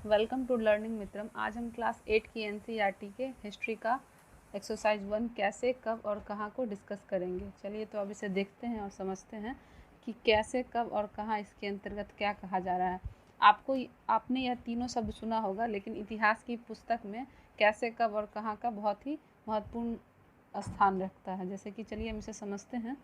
Welcome to learning मित्रम। आज हम class 8 की एनसीईआरटी के हिस्ट्री का एक्सरसाइज 1 कैसे, कब और कहाँ को डिस्कस करेंगे। चलिए तो अब इसे देखते हैं और समझते हैं कि कैसे, कब और कहाँ इसके अंतर्गत क्या कहा जा रहा है। आपने यह तीनों शब्द सुना होगा, लेकिन इतिहास की पुस्तक में कैसे, कब और कहाँ का बहुत ही महत्वपूर्ण स्थान रखता है। जैसे कि चलिए हम इसे समझते हैं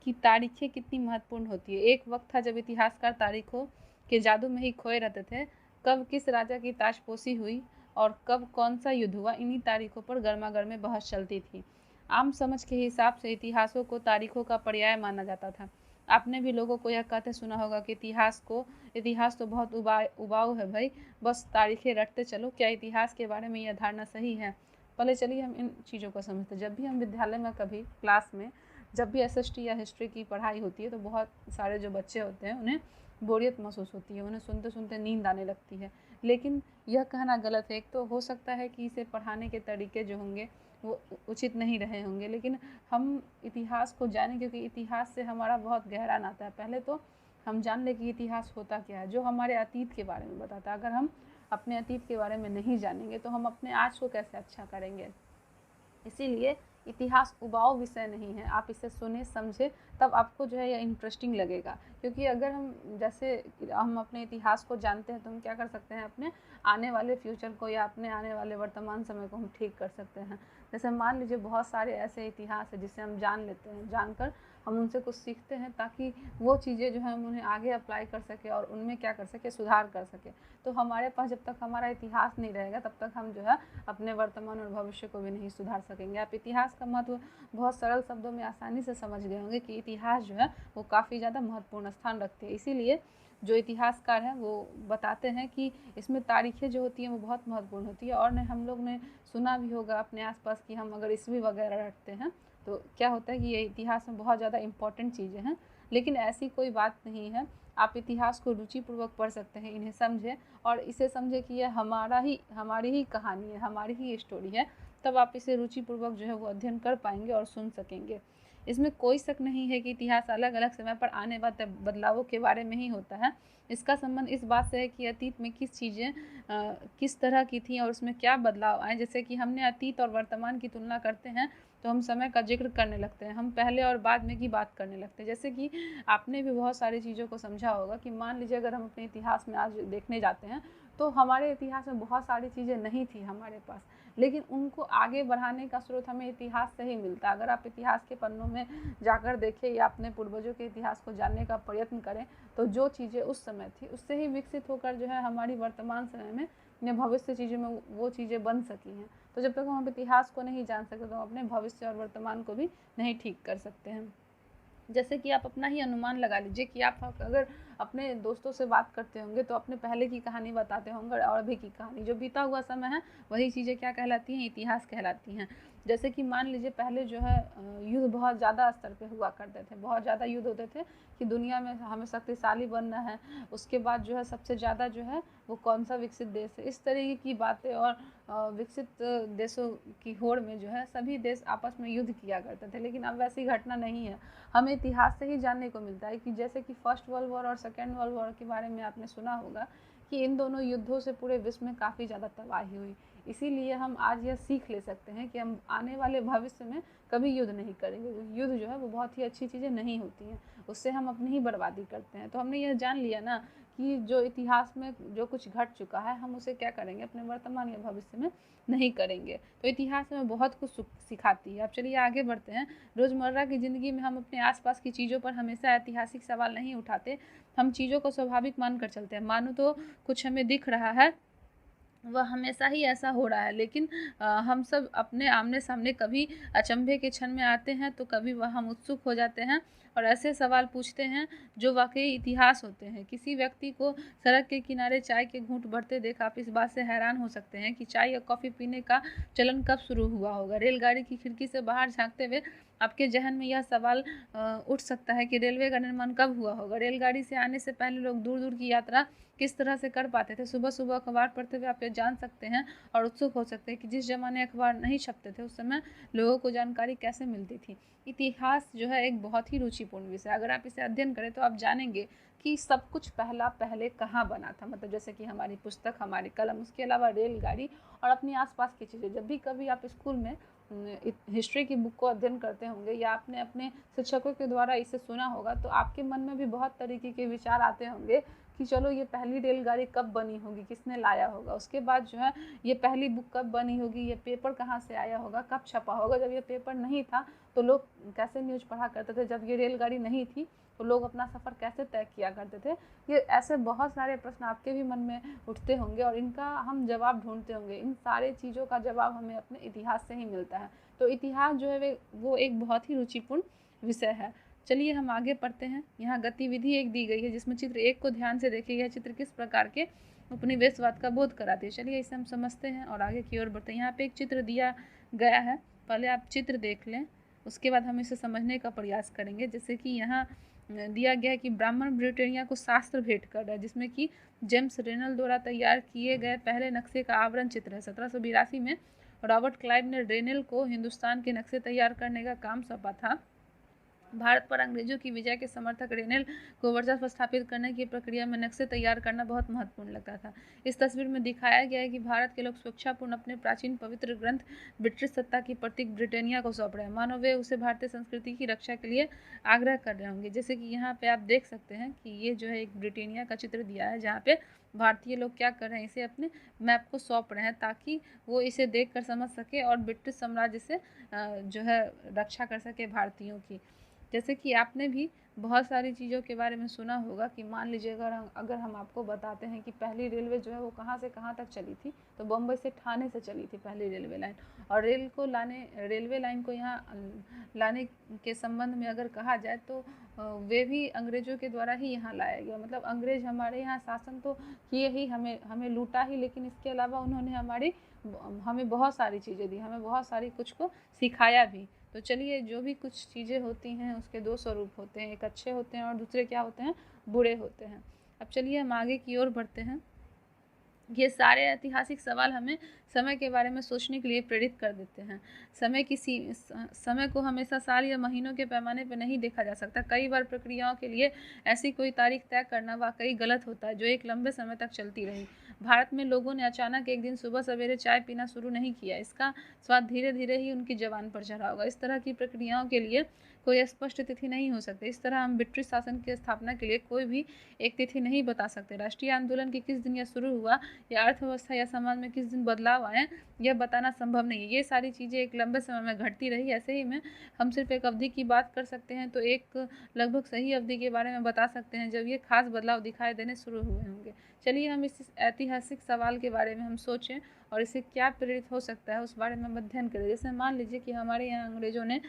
कि तारीखें कितनी महत्वपूर्ण होती है। एक वक्त था जब इतिहासकार तारीखों के जादू में ही खोए रहते थे। कब किस राजा की ताजपोशी हुई और कब कौन सा युद्ध हुआ, इन्हीं तारीखों पर गर्मा गर्मी बहस चलती थी। आम समझ के हिसाब से इतिहासों को तारीखों का पर्याय माना जाता था। आपने भी लोगों को यह कहते सुना होगा कि इतिहास तो बहुत उबाऊ है भाई, बस तारीखें रटते चलो। क्या इतिहास के बारे में यह धारणा सही है? पहले चलिए हम इन चीज़ों को समझते हैं। जब भी हम विद्यालय में कभी क्लास में जब भी एसएसटी या हिस्ट्री की पढ़ाई होती है तो बहुत सारे जो बच्चे होते हैं उन्हें बोरियत महसूस होती है, उन्हें सुनते सुनते नींद आने लगती है। लेकिन यह कहना गलत है। एक तो हो सकता है कि इसे पढ़ाने के तरीके जो होंगे वो उचित नहीं रहे होंगे, लेकिन हम इतिहास को जानें, क्योंकि इतिहास से हमारा बहुत गहरा नाता है। पहले तो हम जान लें कि इतिहास होता क्या है, जो हमारे अतीत के बारे में बताता है। अगर हम अपने अतीत के बारे में नहीं जानेंगे तो हम अपने आज को कैसे अच्छा करेंगे। इसीलिए इतिहास उबाऊ विषय नहीं है। आप इसे सुने समझे तब आपको जो है यह इंटरेस्टिंग लगेगा। क्योंकि अगर हम अपने इतिहास को जानते हैं तो हम क्या कर सकते हैं, अपने आने वाले फ्यूचर को या अपने आने वाले वर्तमान समय को हम ठीक कर सकते हैं। जैसे मान लीजिए बहुत सारे ऐसे इतिहास है जिसे हम जान लेते हैं, जानकर हम उनसे कुछ सीखते हैं ताकि वो चीज़ें जो है हम उन्हें आगे अप्लाई कर सके और उनमें क्या कर सके, सुधार कर सके। तो हमारे पास जब तक हमारा इतिहास नहीं रहेगा तब तक हम जो है अपने वर्तमान और भविष्य को भी नहीं सुधार सकेंगे। आप इतिहास का महत्व बहुत सरल शब्दों में आसानी से समझ गए होंगे कि इतिहास जो है वो काफ़ी ज़्यादा महत्वपूर्ण स्थान रखते हैं। इसीलिए जो इतिहासकार हैं वो बताते हैं कि इसमें तारीखें जो होती हैं वो बहुत महत्वपूर्ण होती है। और हम लोग ने सुना भी होगा अपने आसपास कि हम अगर ईस्वी वगैरह रखते हैं तो क्या होता है कि ये इतिहास में बहुत ज़्यादा इम्पॉर्टेंट चीज़ें हैं। लेकिन ऐसी कोई बात नहीं है। आप इतिहास को रुचिपूर्वक पढ़ सकते हैं, इन्हें समझें और इसे समझे कि यह हमारी ही कहानी है, हमारी ही स्टोरी है। तब आप इसे रुचिपूर्वक जो है वो अध्ययन कर पाएंगे और सुन सकेंगे। इसमें कोई शक नहीं है कि इतिहास अलग अलग समय पर आने वाले बदलावों के बारे में ही होता है। इसका संबंध इस बात से है कि अतीत में किस चीज़ें किस तरह की थी और उसमें क्या बदलाव आए। जैसे कि हमने अतीत और वर्तमान की तुलना करते हैं तो हम समय का जिक्र करने लगते हैं, हम पहले और बाद में की बात करने लगते हैं। जैसे कि आपने भी बहुत सारी चीज़ों को समझा होगा कि मान लीजिए अगर हम अपने इतिहास में आज देखने जाते हैं तो हमारे इतिहास में बहुत सारी चीज़ें नहीं थी हमारे पास, लेकिन उनको आगे बढ़ाने का स्रोत हमें इतिहास से ही मिलता है। अगर आप इतिहास के पन्नों में जाकर देखें या अपने पूर्वजों के इतिहास को जानने का प्रयत्न करें तो जो चीज़ें उस समय थी उससे ही विकसित होकर जो है हमारी वर्तमान समय में या भविष्य चीज़ों में वो चीज़ें बन सकी हैं। तो जब तक हम इतिहास को नहीं जान सकते तो हम अपने भविष्य और वर्तमान को भी नहीं ठीक कर सकते हैं। जैसे कि आप अपना ही अनुमान लगा लीजिए कि आप अगर अपने दोस्तों से बात करते होंगे तो अपने पहले की कहानी बताते होंगे और अभी की कहानी, जो बीता हुआ समय है वही चीज़ें क्या कहलाती हैं, इतिहास कहलाती हैं। जैसे कि मान लीजिए पहले जो है युद्ध बहुत ज़्यादा स्तर पे हुआ करते थे, बहुत ज़्यादा युद्ध होते थे कि दुनिया में हमें शक्तिशाली बनना है, उसके बाद जो है सबसे ज़्यादा जो है वो कौन सा विकसित देश है, इस तरीके की बातें। और विकसित देशों की होड़ में जो है सभी देश आपस में युद्ध किया करते थे। लेकिन अब वैसी घटना नहीं है। हमें इतिहास से ही जानने को मिलता है कि जैसे कि फर्स्ट वर्ल्ड वॉर और सेकेंड वर्ल्ड वॉर के बारे में आपने सुना होगा कि इन दोनों युद्धों से पूरे विश्व में काफ़ी ज़्यादा तबाही हुई। इसीलिए हम आज यह सीख ले सकते हैं कि हम आने वाले भविष्य में कभी युद्ध नहीं करेंगे। युद्ध जो है वो बहुत ही अच्छी चीज़ें नहीं होती हैं, उससे हम अपनी ही बर्बादी करते हैं। तो हमने यह जान लिया ना कि जो इतिहास में जो कुछ घट चुका है हम उसे क्या करेंगे, अपने वर्तमान या भविष्य में नहीं करेंगे। तो इतिहास हमें बहुत कुछ सिखाती है। अब चलिए आगे बढ़ते हैं। रोज़मर्रा की ज़िंदगी में हम अपने आसपास की चीज़ों पर हमेशा ऐतिहासिक सवाल नहीं उठाते, हम चीज़ों को स्वाभाविक मानकर चलते हैं। मानो तो कुछ हमें दिख रहा है वह हमेशा ही ऐसा हो रहा है, लेकिन हम सब अपने आमने सामने कभी अचंभे के क्षण में आते हैं तो कभी वह हम उत्सुक हो जाते हैं और ऐसे सवाल पूछते हैं जो वाकई इतिहास होते हैं। किसी व्यक्ति को सड़क के किनारे चाय के घूंट बढ़ते देख आप इस बात से हैरान हो सकते हैं कि चाय या कॉफ़ी पीने का चलन कब शुरू हुआ होगा। रेलगाड़ी की खिड़की से बाहर झांकते हुए आपके जहन में यह सवाल उठ सकता है कि रेलवे का निर्माण कब हुआ होगा। रेलगाड़ी से आने से पहले लोग दूर दूर की यात्रा किस तरह से कर पाते थे। सुबह सुबह अखबार पढ़ते हुए आप ये जान सकते हैं और उत्सुक हो सकते हैं कि जिस जमाने अखबार नहीं छपते थे उस समय लोगों को जानकारी कैसे मिलती थी। इतिहास जो है एक बहुत ही रुचिपूर्ण विषय है। अगर आप इसे अध्ययन करें तो आप जानेंगे कि सब कुछ पहले कहाँ बना था। मतलब जैसे कि हमारी पुस्तक, हमारी कलम, उसके अलावा रेलगाड़ी और अपनी आसपास की चीज़ें। जब भी कभी आप स्कूल में हिस्ट्री की बुक को अध्ययन करते होंगे या आपने अपने शिक्षकों के द्वारा इसे सुना होगा तो आपके मन में भी बहुत तरीके के विचार आते होंगे कि चलो ये पहली रेलगाड़ी कब बनी होगी, किसने लाया होगा, उसके बाद जो है ये पहली बुक कब बनी होगी, ये पेपर कहाँ से आया होगा, कब छपा होगा। जब ये पेपर नहीं था तो लोग कैसे न्यूज़ पढ़ा करते थे, जब ये रेलगाड़ी नहीं थी तो लोग अपना सफ़र कैसे तय किया करते थे। ये ऐसे बहुत सारे प्रश्न आपके भी मन में उठते होंगे और इनका हम जवाब ढूंढते होंगे। इन सारे चीज़ों का जवाब हमें अपने इतिहास से ही मिलता है। तो इतिहास जो है वो एक बहुत ही रुचिपूर्ण विषय है। चलिए हम आगे पढ़ते हैं। यहाँ गतिविधि एक दी गई है जिसमें चित्र एक को ध्यान से देखिए। यह चित्र किस प्रकार के उपनिवेशवाद का बोध कराती है। चलिए इसे हम समझते हैं और आगे की ओर बढ़ते हैं। यहाँ पे एक चित्र दिया गया है, पहले आप चित्र देख लें, उसके बाद हम इसे समझने का प्रयास करेंगे। जैसे कि यहाँ दिया गया है कि ब्राह्मण ब्रिटेनिया को शास्त्र भेंट कर रहा है, जिसमें कि जेम्स रेनल द्वारा तैयार किए गए पहले नक्शे का आवरण चित्र है। 1782 में रॉबर्ट क्लाइव ने रेनल को हिंदुस्तान के नक्शे तैयार करने का काम सौंपा था। भारत पर अंग्रेजों की विजय के समर्थक रेनल को वर्चस्व स्थापित करने की प्रक्रिया में नक्शे तैयार करना बहुत महत्वपूर्ण लगता था। इस तस्वीर में दिखाया गया है कि भारत के लोग स्वेच्छापूर्ण अपने प्राचीन पवित्र ग्रंथ ब्रिटिश सत्ता की प्रतीक ब्रिटेनिया को सौंप रहे हैं। मानो वे उसे भारतीय संस्कृति की रक्षा के लिए आग्रह कर रहे होंगे। जैसे कि यहाँ पे आप देख सकते हैं कि ये जो है एक ब्रिटेनिया का चित्र दिया है, जहाँ पे भारतीय लोग क्या कर रहे हैं, इसे अपने मैप को सौंप रहे हैं ताकि वो इसे देख कर समझ सके और ब्रिटिश साम्राज्य से जो है रक्षा कर सके भारतीयों की। जैसे कि आपने भी बहुत सारी चीज़ों के बारे में सुना होगा कि मान लीजिए अगर हम आपको बताते हैं कि पहली रेलवे जो है वो कहाँ से कहाँ तक चली थी, तो बम्बई से ठाणे से चली थी पहली रेलवे लाइन। और रेलवे लाइन को यहाँ लाने के संबंध में अगर कहा जाए तो वे भी अंग्रेज़ों के द्वारा ही यहाँ लाया गया। मतलब अंग्रेज़ हमारे यहाँ शासन तो किए ही, हमें लूटा ही, लेकिन इसके अलावा उन्होंने हमें बहुत सारी चीज़ें दी, हमें बहुत सारी कुछ को सिखाया भी। तो चलिए, जो भी कुछ चीज़ें होती हैं उसके दो स्वरूप होते हैं, एक अच्छे होते हैं और दूसरे क्या होते हैं, बुरे होते हैं। अब चलिए हम आगे की ओर बढ़ते हैं। ये सारे ऐतिहासिक सवाल हमें समय के बारे में सोचने के लिए प्रेरित कर देते हैं। समय को हमेशा साल या महीनों के पैमाने पर नहीं देखा जा सकता। कई बार प्रक्रियाओं के लिए ऐसी कोई तारीख तय करना वाकई गलत होता है जो एक लंबे समय तक चलती रही। भारत में लोगों ने अचानक एक दिन सुबह सवेरे चाय पीना शुरू नहीं किया। इसका स्वाद धीरे धीरे ही उनकी जबान पर चढ़ा होगा। इस तरह की प्रक्रियाओं के लिए कोई स्पष्ट तिथि नहीं हो सकती। इस तरह हम ब्रिटिश शासन की स्थापना के लिए कोई भी एक तिथि नहीं बता सकते। राष्ट्रीय आंदोलन की किस दिन यह शुरू हुआ या अर्थव्यवस्था या समाज में किस दिन बदलाव आए, यह बताना संभव नहीं है। ये सारी चीज़ें एक लंबे समय में घटती रही। ऐसे ही में हम सिर्फ एक अवधि की बात कर सकते हैं तो एक लगभग सही अवधि के बारे में बता सकते हैं जब ये खास बदलाव दिखाई देने शुरू हुए होंगे। चलिए हम इस ऐतिहासिक सवाल के बारे में हम सोचें और इसे क्या प्रेरित हो सकता है उस बारे में हम अध्ययन करें। जैसे मान लीजिए कि हमारे यहाँ अंग्रेजों ने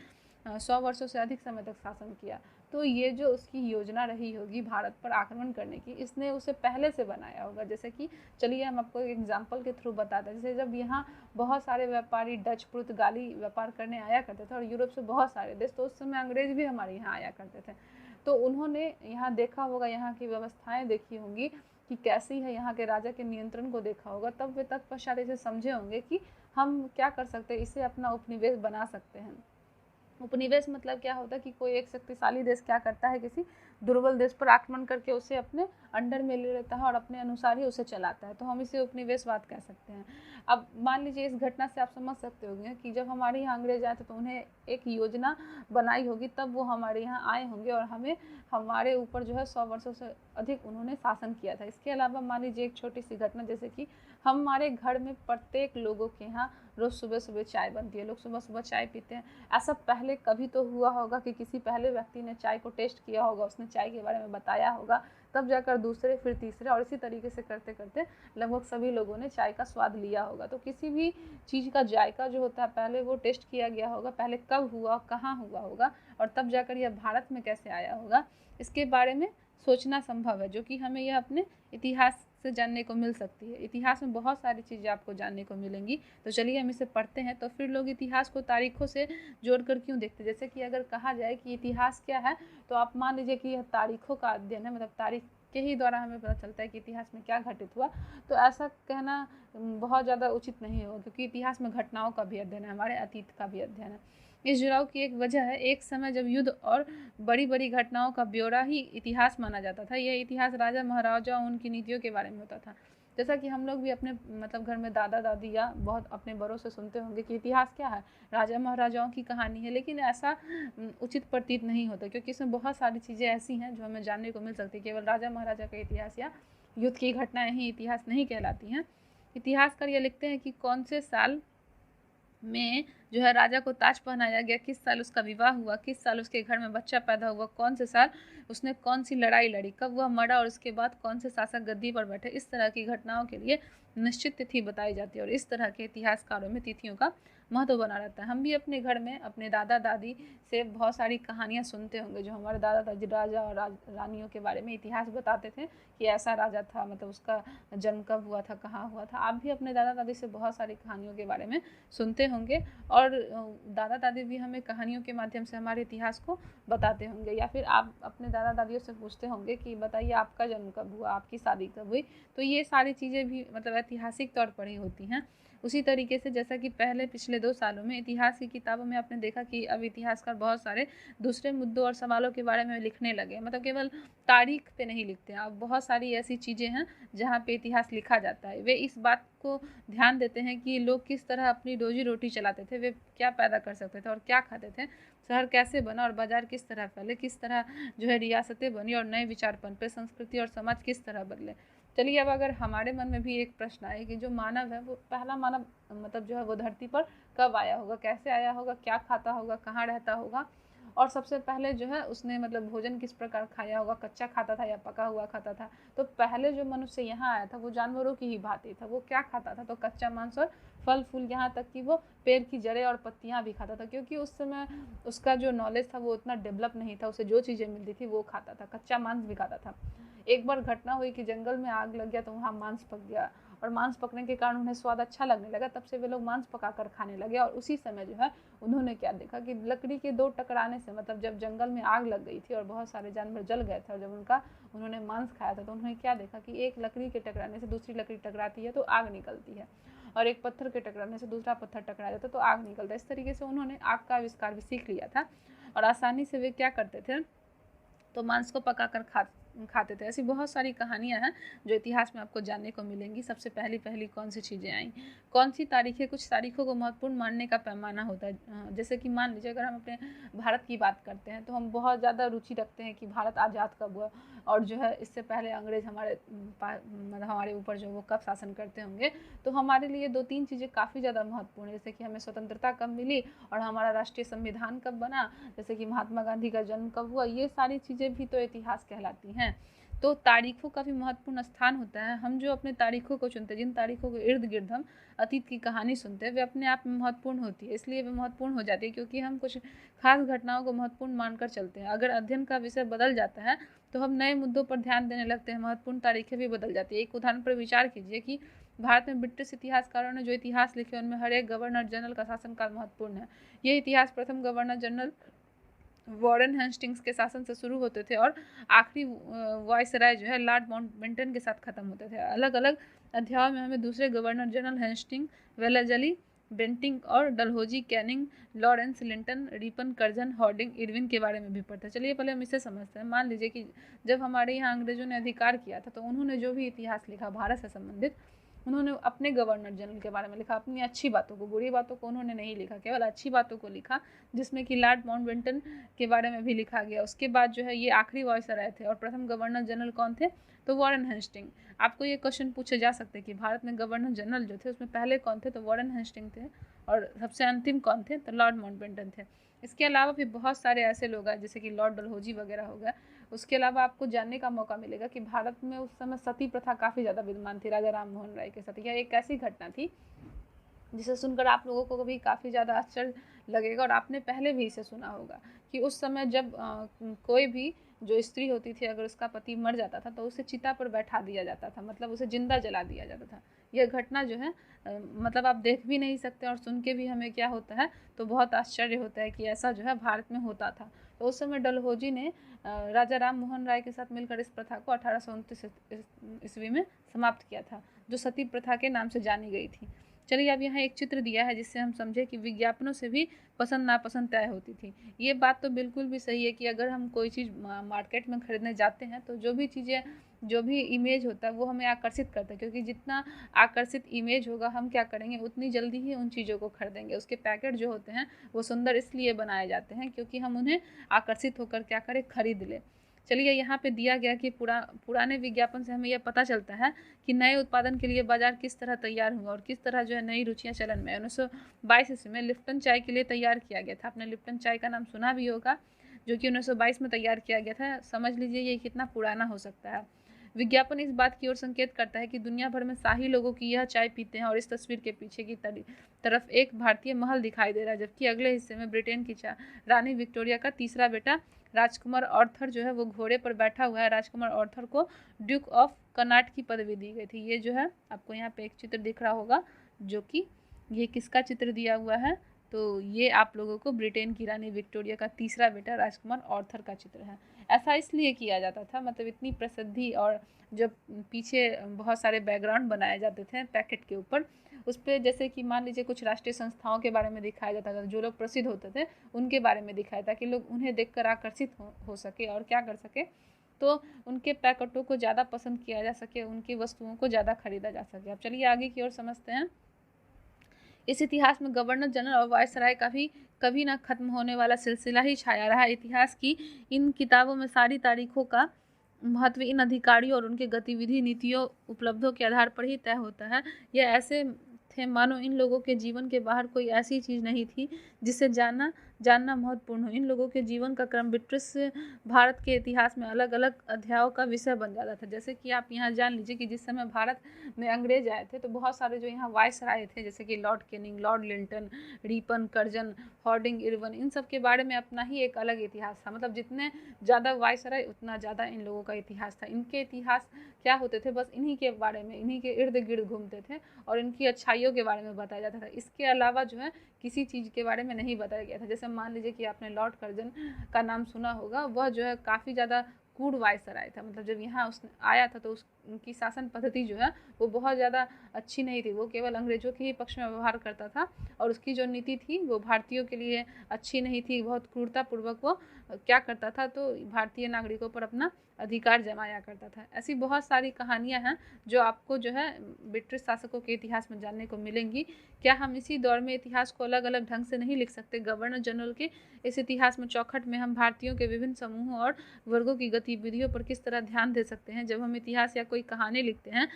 100 वर्षों से अधिक समय तक शासन किया, तो ये जो उसकी योजना रही होगी भारत पर आक्रमण करने की, इसने उसे पहले से बनाया होगा। जैसे कि चलिए हम आपको एक एग्जांपल के थ्रू बताते हैं। जैसे जब यहाँ बहुत सारे व्यापारी डच पुर्तगाली व्यापार करने आया करते थे और यूरोप से बहुत सारे देश, तो उस समय अंग्रेज भी हमारे यहाँ आया करते थे। तो उन्होंने यहाँ देखा होगा, यहाँ की व्यवस्थाएँ देखी होंगी कि कैसी है, यहाँ के राजा के नियंत्रण को देखा होगा, तब वे तत्पश्चात इसे समझे होंगे कि हम क्या कर सकते हैं, इसे अपना उपनिवेश बना सकते हैं। उपनिवेश मतलब क्या होता है कि कोई एक शक्तिशाली देश क्या करता है, किसी दुर्बल देश पर आक्रमण करके उसे अपने अंडर में ले लेता है और अपने अनुसार ही उसे चलाता है। तो हम इसे उपनिवेशवाद कह सकते हैं। अब मान लीजिए इस घटना से आप समझ सकते होंगे कि जब हमारे यहाँ अंग्रेज आए थे तो उन्हें एक योजना बनाई होगी, तब वो हमारे यहाँ आए होंगे और हमारे ऊपर जो है 100 वर्षों से अधिक उन्होंने शासन किया था। इसके अलावा मान लीजिए एक छोटी सी घटना, जैसे कि हमारे घर में प्रत्येक लोगों के यहाँ रोज़ सुबह सुबह चाय बनती है, लोग सुबह सुबह चाय पीते हैं। ऐसा पहले कभी तो हुआ होगा कि किसी पहले व्यक्ति ने चाय को टेस्ट किया होगा, उसने चाय के बारे में बताया होगा, तब जाकर दूसरे, फिर तीसरे, और इसी तरीके से करते करते लगभग सभी लोगों ने चाय का स्वाद लिया होगा। तो किसी भी चीज़ का जायका जो होता है पहले वो टेस्ट किया गया होगा, पहले कब हुआ, कहाँ हुआ होगा और तब जाकर यह भारत में कैसे आया होगा, इसके बारे में सोचना संभव है, जो कि हमें यह अपने इतिहास से जानने को मिल सकती है। इतिहास में बहुत सारी चीज़ें आपको जानने को मिलेंगी। तो चलिए हम इसे पढ़ते हैं। तो फिर लोग इतिहास को तारीखों से जोड़कर क्यों देखते हैं? जैसे कि अगर कहा जाए कि इतिहास क्या है, तो आप मान लीजिए कि यह तारीखों का अध्ययन है, मतलब तारीख के ही द्वारा हमें पता चलता है कि इतिहास में क्या घटित हुआ। तो ऐसा कहना बहुत ज़्यादा उचित नहीं होगा, क्योंकि इतिहास में घटनाओं का भी अध्ययन है, हमारे अतीत का भी अध्ययन है। इस जुड़ाव की एक वजह है, एक समय जब युद्ध और बड़ी बड़ी घटनाओं का ब्यौरा ही इतिहास माना जाता था। यह इतिहास राजा महाराजा और उनकी नीतियों के बारे में होता था। जैसा कि हम लोग भी अपने मतलब घर में दादा दादी या बहुत अपने बड़ों से सुनते होंगे कि इतिहास क्या है, राजा महाराजाओं की कहानी है। लेकिन ऐसा उचित प्रतीत नहीं होता, क्योंकि इसमें बहुत सारी चीज़ें ऐसी हैं जो हमें जानने को मिल सकती है। केवल राजा महाराजा का इतिहास या युद्ध की घटनाएं ही इतिहास नहीं कहलाती हैं। इतिहासकार ये लिखते हैं कि कौन से साल में जो है राजा को ताज पहनाया गया, किस साल उसका विवाह हुआ, किस साल उसके घर में बच्चा पैदा हुआ, कौन से साल उसने कौन सी लड़ाई लड़ी, कब वह मरा और उसके बाद कौन से शासक गद्दी पर बैठे। इस तरह की घटनाओं के लिए निश्चित तिथि बताई जाती है, और इस तरह के इतिहासकारों में तिथियों का महत्व बना रहता है। हम भी अपने घर में अपने दादा दादी से बहुत सारी कहानियाँ सुनते होंगे, जो हमारे दादा दादी राजा और रानियों के बारे में इतिहास बताते थे कि ऐसा राजा था, मतलब उसका जन्म कब हुआ था, कहाँ हुआ था। आप भी अपने दादा दादी से बहुत सारी कहानियों के बारे में सुनते होंगे, और दादा दादी भी हमें कहानियों के माध्यम से हमारे इतिहास को बताते होंगे। या फिर आप अपने दादा दादियों से पूछते होंगे कि बताइए आपका जन्म कब हुआ, आपकी शादी कब हुई। तो ये सारी चीज़ें भी मतलब ऐतिहासिक तौर पर ही होती हैं। उसी तरीके से जैसा कि पहले पिछले 2 सालों में इतिहास की किताबों में आपने देखा कि अब इतिहासकार बहुत सारे दूसरे मुद्दों और सवालों के बारे में लिखने लगे, मतलब केवल तारीख पे नहीं लिखते हैं। अब बहुत सारी ऐसी चीज़ें हैं जहाँ पे इतिहास लिखा जाता है। वे इस बात को ध्यान देते हैं कि लोग किस तरह अपनी रोजी रोटी चलाते थे, वे क्या पैदा कर सकते थे और क्या खाते थे, शहर कैसे बना और बाजार किस तरह फैले, किस तरह जो है रियासतें बनी और नए विचार पनपे, संस्कृति और समाज किस तरह बदले। चलिए अब अगर हमारे मन में भी एक प्रश्न आए कि जो मानव है वो पहला मानव मतलब जो है वो धरती पर कब आया होगा, कैसे आया होगा, क्या खाता होगा, कहाँ रहता होगा, और सबसे पहले जो है उसने मतलब भोजन किस प्रकार खाया होगा, कच्चा खाता था या पका हुआ खाता था। तो पहले जो मनुष्य यहाँ आया था वो जानवरों की ही भांति था। वो क्या खाता था, तो कच्चा मांस और फल फूल, यहाँ तक कि वो पेड़ की जड़ें और पत्तियाँ भी खाता था, क्योंकि उस समय उसका जो नॉलेज था वो उतना डेवलप नहीं था। उसे जो चीज़ें मिलती थी वो खाता था, कच्चा मांस भी खाता था। एक बार घटना हुई कि जंगल में आग लग गया, तो वहाँ मांस पक गया, और मांस पकने के कारण उन्हें स्वाद अच्छा लगने लगा। तब से वे लोग मांस पकाकर खाने लगे। और उसी समय जो है उन्होंने क्या देखा कि लकड़ी के 2 टकराने से, मतलब जब जंगल में आग लग गई थी और बहुत सारे जानवर जल गए थे, और जब उन्होंने मांस खाया था, तो उन्होंने क्या देखा कि एक लकड़ी के टकराने से दूसरी लकड़ी टकराती है तो आग निकलती है, और एक पत्थर के टकराने से दूसरा पत्थर टकरा जाता है तो आग निकलता है। इस तरीके से उन्होंने आग का आविष्कार भी सीख लिया था, और आसानी से वे क्या करते थे, तो मांस को पकाकर खाते थे। ऐसी बहुत सारी कहानियाँ हैं जो इतिहास में आपको जानने को मिलेंगी। सबसे पहली कौन सी चीज़ें आई, कौन सी तारीखें, कुछ तारीखों को महत्वपूर्ण मानने का पैमाना होता है। जैसे कि मान लीजिए अगर हम अपने भारत की बात करते हैं, तो हम बहुत ज़्यादा रुचि रखते हैं कि भारत आज़ाद कब हुआ, और जो है इससे पहले अंग्रेज मतलब हमारे ऊपर जो वो कब शासन करते होंगे। तो हमारे लिए 2-3 चीज़ें काफ़ी ज़्यादा महत्वपूर्ण है, जैसे कि हमें स्वतंत्रता कब मिली और हमारा राष्ट्रीय संविधान कब बना, जैसे कि महात्मा गांधी का जन्म कब हुआ। ये सारी चीज़ें भी तो इतिहास कहलाती हैं। तो तारीखों का भी महत्वपूर्ण स्थान होता है। हम जो अपने तारीखों को चुनते हैं, जिन तारीखों के इर्द गिर्द हम अतीत की कहानी सुनते हैं, वे अपने आप में महत्वपूर्ण होती है। इसलिए वे महत्वपूर्ण हो जाती है क्योंकि हम कुछ खास घटनाओं को महत्वपूर्ण मानकर चलते हैं। अगर अध्ययन का विषय बदल जाता है तो हम नए मुद्दों पर ध्यान देने लगते हैं, महत्वपूर्ण तारीखें भी बदल जाती है। एक उदाहरण पर विचार कीजिए कि भारत में ब्रिटिश इतिहासकारों ने जो इतिहास लिखे उनमें हर एक गवर्नर जनरल का शासनकाल महत्वपूर्ण है। ये इतिहास प्रथम गवर्नर जनरल वॉरेन हेस्टिंग्स के शासन से शुरू होते थे और आखिरी वायसराय जो है लॉर्ड माउंटबेटन के साथ खत्म होते थे। अलग अलग अध्यायों में हमें दूसरे governor general Hastings, Wellesley, Bentinck और Dalhousie, Canning, Lawrence, Lytton, Ripon, Curzon, Hardinge, Irwin के बारे में भी पढ़ते हैं। चलिए पहले हम इसे समझते हैं। मान लीजिए कि जब हमारे यहाँ अंग्रेजों ने अधिकार किया था, तो उन्होंने जो भी इतिहास लिखा भारत से संबंधित, उन्होंने अपने गवर्नर जनरल के बारे में लिखा, अपनी अच्छी बातों को, बुरी बातों को उन्होंने नहीं लिखा, केवल अच्छी बातों को लिखा, जिसमें कि लॉर्ड माउंटबेटन के बारे में भी लिखा गया। उसके बाद जो है ये आखिरी वायसराय थे, और प्रथम गवर्नर जनरल कौन थे, तो वॉरेन हेस्टिंग। आपको ये क्वेश्चन पूछे जा सकते हैं कि भारत में गवर्नर जनरल जो थे उसमें पहले कौन थे, तो वॉरेन हेस्टिंग थे, और सबसे अंतिम कौन थे, तो लॉर्ड माउंटबेटन थे। इसके अलावा भी बहुत सारे ऐसे लोग हैं जैसे कि लॉर्ड डलहौजी वगैरह हो गया। उसके अलावा आपको जानने का मौका मिलेगा कि भारत में उस समय सती प्रथा काफ़ी ज़्यादा विद्यमान थी, राजा राम मोहन राय के साथ। यह एक ऐसी घटना थी जिसे सुनकर आप लोगों को भी काफ़ी ज़्यादा आश्चर्य लगेगा, और आपने पहले भी इसे सुना होगा कि उस समय जब कोई भी जो स्त्री होती थी अगर उसका पति मर जाता था तो उसे चिता पर बैठा दिया जाता था, मतलब उसे जिंदा जला दिया जाता था। यह घटना जो है मतलब आप देख भी नहीं सकते और सुन के भी हमें क्या होता है तो बहुत आश्चर्य होता है कि ऐसा जो है भारत में होता था। तो उस समय डलहौजी ने राजा राम मोहन राय के साथ मिलकर इस प्रथा को 1829 ईस्वी में समाप्त किया था, जो सती प्रथा के नाम से जानी गई थी। चलिए अब यहाँ एक चित्र दिया है जिससे हम समझे कि विज्ञापनों से भी पसंद नापसंद तय होती थी। ये बात तो बिल्कुल भी सही है कि अगर हम कोई चीज़ मार्केट में खरीदने जाते हैं तो जो भी चीज़ें, जो भी इमेज होता है वो हमें आकर्षित करता है, क्योंकि जितना आकर्षित इमेज होगा हम क्या करेंगे उतनी जल्दी ही उन चीज़ों को खरीदेंगे। उसके पैकेट जो होते हैं वो सुंदर इसलिए बनाए जाते हैं क्योंकि हम उन्हें आकर्षित होकर क्या करें, खरीद लें। चलिए यहाँ पे दिया गया कि पुराने विज्ञापन से हमें यह पता चलता है कि नए उत्पादन के लिए बाजार किस तरह तैयार हुआ और किस तरह जो है नई रुचियाँ चलन में। 1922 ईस्वी में लिप्टन चाय के लिए तैयार किया गया था। आपने लिप्टन चाय का नाम सुना भी होगा, जो कि 1922 में तैयार किया गया था। समझ लीजिए ये कितना पुराना हो सकता है। विज्ञापन इस बात की ओर संकेत करता है कि दुनिया भर में शाही लोगों की यह चाय पीते हैं और इस तस्वीर के पीछे की तरफ एक भारतीय महल दिखाई दे रहा है, जबकि अगले हिस्से में ब्रिटेन की रानी विक्टोरिया का तीसरा बेटा राजकुमार आर्थर जो है वो घोड़े पर बैठा हुआ है। राजकुमार आर्थर को ड्यूक ऑफ कनाट की पदवी दी गई थी। ये जो है आपको यहाँ पे एक चित्र दिख रहा होगा, जो कि ये किसका चित्र दिया हुआ है, तो ये आप लोगों को ब्रिटेन की रानी विक्टोरिया का तीसरा बेटा राजकुमार आर्थर का चित्र है। ऐसा इसलिए किया जाता था, मतलब इतनी प्रसिद्धि और जब पीछे बहुत सारे बैकग्राउंड बनाए जाते थे पैकेट के ऊपर, उस पर जैसे कि मान लीजिए कुछ राष्ट्रीय संस्थाओं के बारे में दिखाया जाता था, जो लोग प्रसिद्ध होते थे उनके बारे में दिखाया, ताकि लोग उन्हें देखकर आकर्षित हो सके और क्या कर सके, तो उनके पैकेटों को ज़्यादा पसंद किया जा सके, उनकी वस्तुओं को ज़्यादा खरीदा जा सके। अब चलिए आगे की ओर समझते हैं। इस इतिहास में गवर्नर जनरल और वायसराय का भी कभी ना खत्म होने वाला सिलसिला ही छाया रहा। इतिहास की इन किताबों में सारी तारीखों का महत्व इन अधिकारियों और उनके गतिविधि, नीतियों, उपलब्धों के आधार पर ही तय होता है। यह ऐसे थे मानो इन लोगों के जीवन के बाहर कोई ऐसी चीज़ नहीं थी जिसे जानना महत्वपूर्ण हो। इन लोगों के जीवन का क्रम ब्रिटिश भारत के इतिहास में अलग अलग अध्यायों का विषय बन जाता था। जैसे कि आप यहाँ जान लीजिए कि जिस समय भारत में अंग्रेज आए थे तो बहुत सारे जो यहाँ वायसराय थे, जैसे कि lord Canning, lord Lytton, Ripon, Curzon, Hardinge, Irwin, इन सब के बारे में अपना ही एक अलग इतिहास था। मतलब जितने ज़्यादा वायसराय उतना ज़्यादा इन लोगों का इतिहास था। इनके इतिहास क्या होते थे, बस इन्हीं के बारे में, इन्हीं के इर्द गिर्द घूमते थे और इनकी अच्छाइयों के बारे में बताया जाता था। इसके अलावा जो है किसी चीज़ के बारे में नहीं बताया गया था। जैसे मान लीजिए कि आपने लॉर्ड कर्जन का नाम सुना होगा, वह जो है काफ़ी ज़्यादा क्रूर वायसराय था। मतलब जब यहाँ उसने आया था तो उनकी शासन पद्धति जो है वो बहुत ज़्यादा अच्छी नहीं थी। वो केवल अंग्रेजों के ही पक्ष में व्यवहार करता था और उसकी जो नीति थी वो भारतीयों के लिए अच्छी नहीं थी। बहुत क्रूरतापूर्वक वो क्या करता था, तो भारतीय नागरिकों पर अपना अधिकार जमाया करता था। ऐसी बहुत सारी कहानियाँ हैं जो आपको जो है ब्रिटिश शासकों के इतिहास में जानने को मिलेंगी। क्या हम इसी दौर में इतिहास को अलग अलग ढंग से नहीं लिख सकते? गवर्नर जनरल के इस इतिहास में चौखट में हम भारतीयों के विभिन्न समूहों और वर्गों की गतिविधियों पर किस तरह ध्यान दे सकते हैं? जब हम इतिहास या कोई कहानी लिखते हैं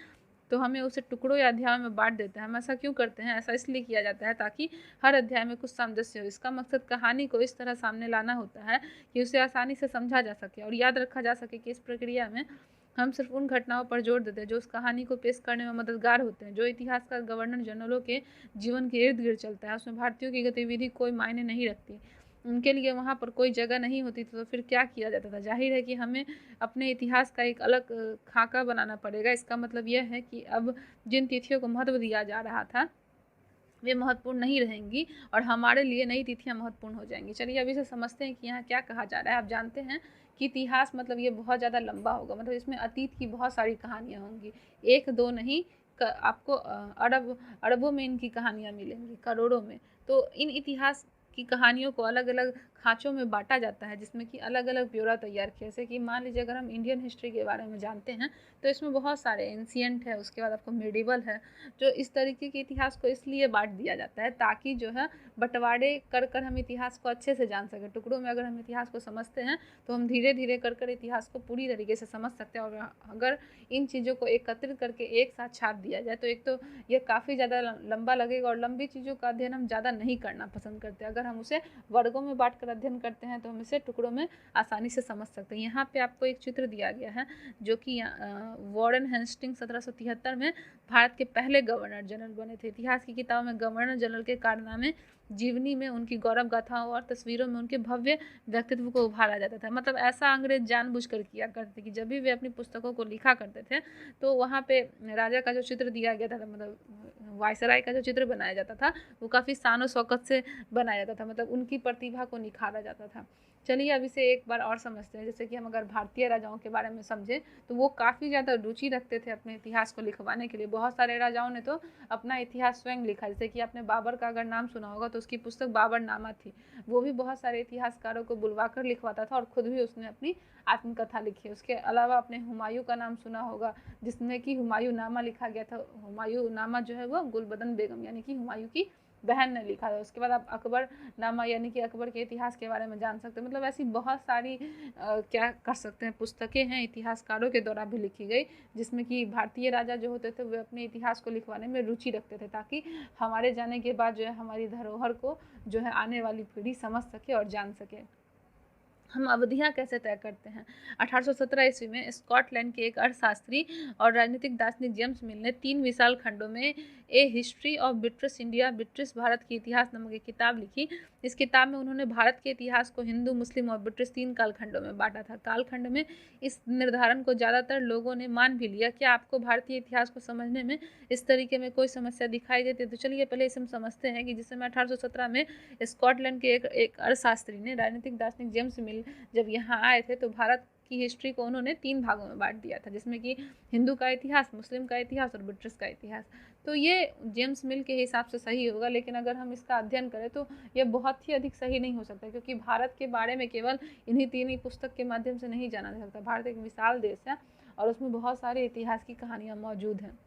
तो हमें उसे टुकड़ों या अध्यायों में बांट देते हैं। हम ऐसा क्यों करते हैं? ऐसा इसलिए किया जाता है ताकि हर अध्याय में कुछ सामंजस्य हो। इसका मकसद कहानी को इस तरह सामने लाना होता है कि उसे आसानी से समझा जा सके और याद रखा जा सके कि इस प्रक्रिया में हम सिर्फ उन घटनाओं पर जोर देते हैं जो उस कहानी को पेश करने में मददगार होते हैं। जो इतिहास का गवर्नर जनरलों के जीवन के इर्द गिर्द चलता है उसमें भारतीयों की गतिविधि कोई मायने नहीं रखती, उनके लिए वहाँ पर कोई जगह नहीं होती थी। तो फिर क्या किया जाता था? जाहिर है कि हमें अपने इतिहास का एक अलग खाका बनाना पड़ेगा। इसका मतलब यह है कि अब जिन तिथियों को महत्व दिया जा रहा था वे महत्वपूर्ण नहीं रहेंगी और हमारे लिए नई तिथियां महत्वपूर्ण हो जाएंगी। चलिए अभी से समझते हैं कि यहाँ क्या कहा जा रहा है। आप जानते हैं कि इतिहास मतलब ये बहुत ज़्यादा लंबा होगा, मतलब इसमें अतीत की बहुत सारी कहानियाँ होंगी, एक दो नहीं, आपको अरबों में इनकी कहानियाँ मिलेंगी, करोड़ों में। तो इन इतिहास की कहानियों को अलग अलग खाँचों में बांटा जाता है जिसमें कि अलग अलग ब्यौरा तैयार किया। जैसे कि मान लीजिए अगर हम इंडियन हिस्ट्री के बारे में जानते हैं तो इसमें बहुत सारे एंशिएंट है, उसके बाद आपको मिडिवल है, जो इस तरीके के इतिहास को इसलिए बांट दिया जाता है ताकि जो है बंटवारे कर कर हम इतिहास को अच्छे से जान सकें। टुकड़ों में अगर हम इतिहास को समझते हैं तो हम धीरे धीरे कर कर इतिहास को पूरी तरीके से समझ सकते हैं। और अगर इन चीज़ों को एकत्रित करके एक साथ छाप दिया जाए तो एक तो ये काफ़ी ज़्यादा लंबा लगेगा और लंबी चीज़ों का अध्ययन हम ज़्यादा नहीं करना पसंद करते। अगर हम उसे वर्गों में बांट कर अध्ययन करते हैं तो हम इसे टुकड़ों में आसानी से समझ सकते हैं। यहाँ पे आपको एक चित्र दिया गया है जो कि वॉरेन हेस्टिंग्स 1773 में भारत के पहले गवर्नर जनरल बने थे। इतिहास की किताबों में गवर्नर जनरल के कारनामे जीवनी में, उनकी गौरव गाथाओं और तस्वीरों में उनके भव्य व्यक्तित्व को उभारा जाता था। मतलब ऐसा अंग्रेज जानबूझकर किया करते कि जब भी वे अपनी पुस्तकों को लिखा करते थे तो वहाँ पे राजा का जो चित्र दिया गया था, मतलब वायसराय का जो चित्र बनाया जाता था वो काफ़ी शान शौकत से बनाया जाता था, मतलब उनकी प्रतिभा को निखारा जाता था। चलिए अब इसे एक बार और समझते हैं। जैसे कि हम अगर भारतीय राजाओं के बारे में समझें तो वो काफ़ी ज़्यादा रुचि रखते थे अपने इतिहास को लिखवाने के लिए। बहुत सारे राजाओं ने तो अपना इतिहास स्वयं लिखा। जैसे कि आपने बाबर का अगर नाम सुना होगा तो उसकी पुस्तक बाबरनामा थी। वो भी बहुत सारे इतिहासकारों को बुलवा कर लिखवाता था और खुद भी उसने अपनी आत्मकथा लिखी। उसके अलावा आपने हुमायूं का नाम सुना होगा, जिसमें कि हुमायूं नामा लिखा गया था। हुमायूं नामा जो है वो गुलबदन बेगम यानी कि हुमायूं की बहन ने लिखा था। उसके बाद आप अकबर नामा यानी कि अकबर के इतिहास के बारे में जान सकते हैं। मतलब ऐसी बहुत सारी क्या कर सकते हैं पुस्तकें हैं इतिहासकारों के द्वारा भी लिखी गई, जिसमें कि भारतीय राजा जो होते थे वे अपने इतिहास को लिखवाने में रुचि रखते थे, ताकि हमारे जाने के बाद जो है हमारी धरोहर को जो है आने वाली पीढ़ी समझ सके और जान सके। हम अवधियाँ कैसे तय करते हैं? 1817 ईस्वी में स्कॉटलैंड के एक अर्थशास्त्री और राजनीतिक दार्शनिक जेम्स मिल ने 3 विशाल खंडों में a history of British India, British Bharat की इतिहास नामक एक किताब लिखी। इस किताब में उन्होंने भारत के इतिहास को हिंदू, मुस्लिम और ब्रिटिश 3 कालखंडों में बांटा था। कालखंड में इस निर्धारण को ज़्यादातर लोगों ने मान भी लिया। क्या आपको भारतीय इतिहास को समझने में इस तरीके में कोई समस्या दिखाई देती है? तो चलिए पहले इसे हम समझते हैं कि जिस समय 1817 में स्कॉटलैंड के एक अर्थशास्त्री ने, राजनीतिक दार्शनिक जेम्स मिल जब यहाँ आए थे तो भारत की हिस्ट्री को उन्होंने 3 भागों में बांट दिया था, जिसमें कि हिंदू का इतिहास, मुस्लिम का इतिहास और ब्रिटिश का इतिहास। तो ये जेम्स मिल के हिसाब से सही होगा, लेकिन अगर हम इसका अध्ययन करें तो ये बहुत ही अधिक सही नहीं हो सकता, क्योंकि भारत के बारे में केवल इन्हीं 3 ही पुस्तक के माध्यम से नहीं जाना जा सकता। भारत एक विशाल देश है और उसमें बहुत सारे इतिहास की कहानियाँ मौजूद हैं।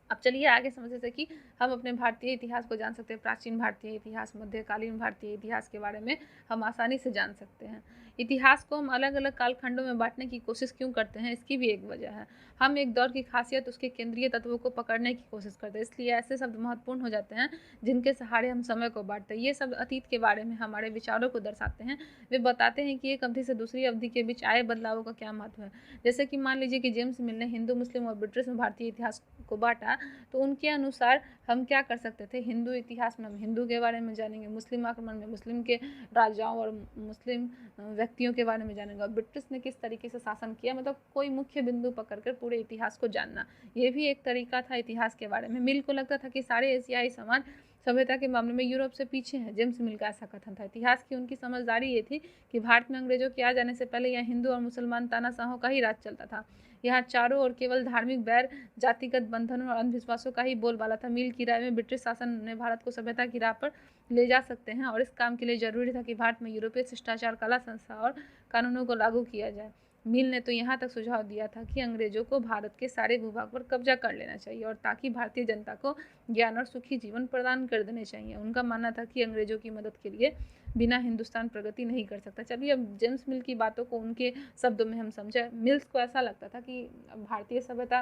अब चलिए आगे समझते हैं कि हम अपने भारतीय इतिहास को जान सकते हैं। प्राचीन भारतीय इतिहास, मध्यकालीन भारतीय इतिहास के बारे में हम आसानी से जान सकते हैं। इतिहास को हम अलग अलग कालखंडों में बांटने की कोशिश क्यों करते हैं, इसकी भी एक वजह है। हम एक दौर की खासियत, उसके केंद्रीय तत्वों को पकड़ने की कोशिश करते हैं, इसलिए ऐसे शब्द महत्वपूर्ण हो जाते हैं जिनके सहारे हम समय को बांटते हैं। ये शब्द अतीत के बारे में हमारे विचारों को दर्शाते हैं। वे बताते हैं कि एक अवधि से दूसरी अवधि के बीच आए बदलावों का क्या महत्व है। जैसे कि मान लीजिए कि जेम्स मिल ने हिंदू, मुस्लिम और ब्रिटिश में भारतीय इतिहास को बांटा, तो उनके अनुसार हम क्या कर सकते थे? हिंदू इतिहास में हम हिंदू के बारे में जानेंगे, मुस्लिम आक्रमण में मुस्लिम के राजाओं और मुस्लिम व्यक्तियों के बारे में जानेंगे, और ब्रिटिश ने किस तरीके से शासन किया, मतलब कोई मुख्य बिंदु पकड़कर पूरे इतिहास को जानना, ये भी एक तरीका था इतिहास के बारे में। मिल को लगता था कि सारे एशियाई समाज सभ्यता के मामले में यूरोप से पीछे हैं। जेम्स मिल का ऐसा कथन था। इतिहास की उनकी समझदारी ये थी कि भारत में अंग्रेजों के आ जाने से पहले यहाँ हिंदू और मुसलमान तानाशाहों का ही राज चलता था। यहाँ चारों ओर केवल धार्मिक बैर, जातिगत बंधनों और अंधविश्वासों का ही बोलबाला था। मिल की राय में ब्रिटिश शासन ने भारत को सभ्यता की राह पर ले जा सकते हैं, और इस काम के लिए जरूरी था कि भारत में यूरोपीय शिष्टाचार, कला, संस्था और कानूनों को लागू किया जाए। मिल ने तो यहाँ तक सुझाव दिया था कि अंग्रेजों को भारत के सारे भूभाग पर कब्जा कर लेना चाहिए, और ताकि भारतीय जनता को ज्ञान और सुखी जीवन प्रदान कर देने चाहिए। उनका मानना था कि अंग्रेजों की मदद के लिए बिना हिंदुस्तान प्रगति नहीं कर सकता। चलिए अब जेम्स मिल की बातों को उनके शब्दों में हम समझे। मिल्स को ऐसा लगता था कि भारतीय सभ्यता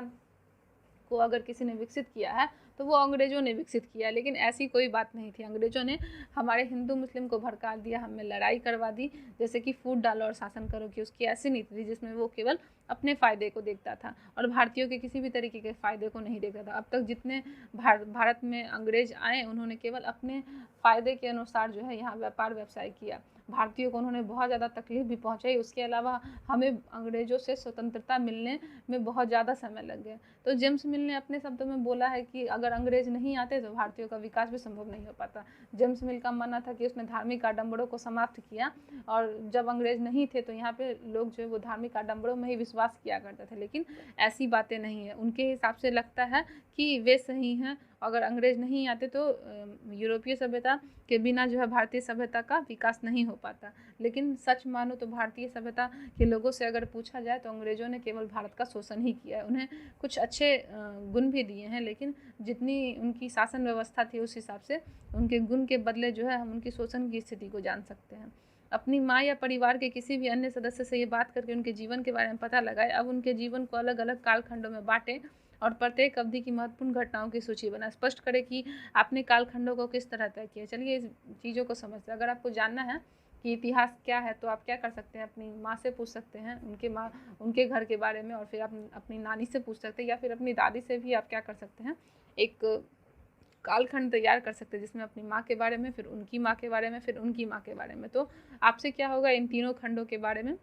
को अगर किसी ने विकसित किया है तो वो अंग्रेजों ने विकसित किया, लेकिन ऐसी कोई बात नहीं थी। अंग्रेजों ने हमारे हिंदू मुस्लिम को भड़का दिया, हमें लड़ाई करवा दी, जैसे कि फूट डालो और शासन करो की उसकी ऐसी नीति थी जिसमें वो केवल अपने फ़ायदे को देखता था और भारतीयों के किसी भी तरीके के फ़ायदे को नहीं देखता था। अब तक जितने भारत में अंग्रेज आए उन्होंने केवल अपने फ़ायदे के अनुसार जो है यहाँ व्यापार व्यवसाय किया। भारतीयों को उन्होंने बहुत ज़्यादा तकलीफ भी पहुँचाई। उसके अलावा हमें अंग्रेज़ों से स्वतंत्रता मिलने में बहुत ज़्यादा समय लग गया। तो जेम्स मिल ने अपने शब्दों में बोला है कि अगर अंग्रेज नहीं आते तो भारतीयों का विकास भी संभव नहीं हो पाता। जेम्स मिल का मानना था कि उसने धार्मिक आडंबरों को समाप्त किया, और जब अंग्रेज नहीं थे तो यहाँ पे लोग जो है वो धार्मिक आडंबरों में ही विश्वास किया करते थे, लेकिन ऐसी बातें नहीं है। उनके हिसाब से लगता है कि वे सही हैं। अगर अंग्रेज नहीं आते तो यूरोपीय सभ्यता के बिना जो है भारतीय सभ्यता का विकास नहीं हो पाता। लेकिन सच मानो तो भारतीय सभ्यता के लोगों से अगर पूछा जाए तो अंग्रेजों ने केवल भारत का शोषण ही किया है। उन्हें कुछ अच्छे गुण भी दिए हैं, लेकिन जितनी उनकी शासन व्यवस्था थी उस हिसाब से उनके गुण के बदले जो है हम उनकी शोषण की स्थिति को जान सकते हैं। अपनी माँ या परिवार के किसी भी अन्य सदस्य से ये बात करके उनके जीवन के बारे में पता लगाए। अब उनके जीवन को अलग अलग कालखंडों में बांटें और प्रत्येक अवधि की महत्वपूर्ण घटनाओं की सूची बनाए। स्पष्ट करें कि आपने कालखंडों को किस तरह तय किया। चलिए इस चीज़ों को समझते हैं। अगर आपको जानना है कि इतिहास क्या है तो आप क्या कर सकते हैं, अपनी माँ से पूछ सकते हैं उनके घर के बारे में, और फिर आप अपनी नानी से पूछ सकते हैं, या फिर अपनी दादी से भी आप क्या कर सकते हैं, एक कालखंड तैयार कर सकते हैं, जिसमें अपनी माँ के बारे में, फिर उनकी माँ के बारे में, फिर उनकी माँ के बारे में। तो आपसे क्या होगा, इन तीनों खंडों के बारे में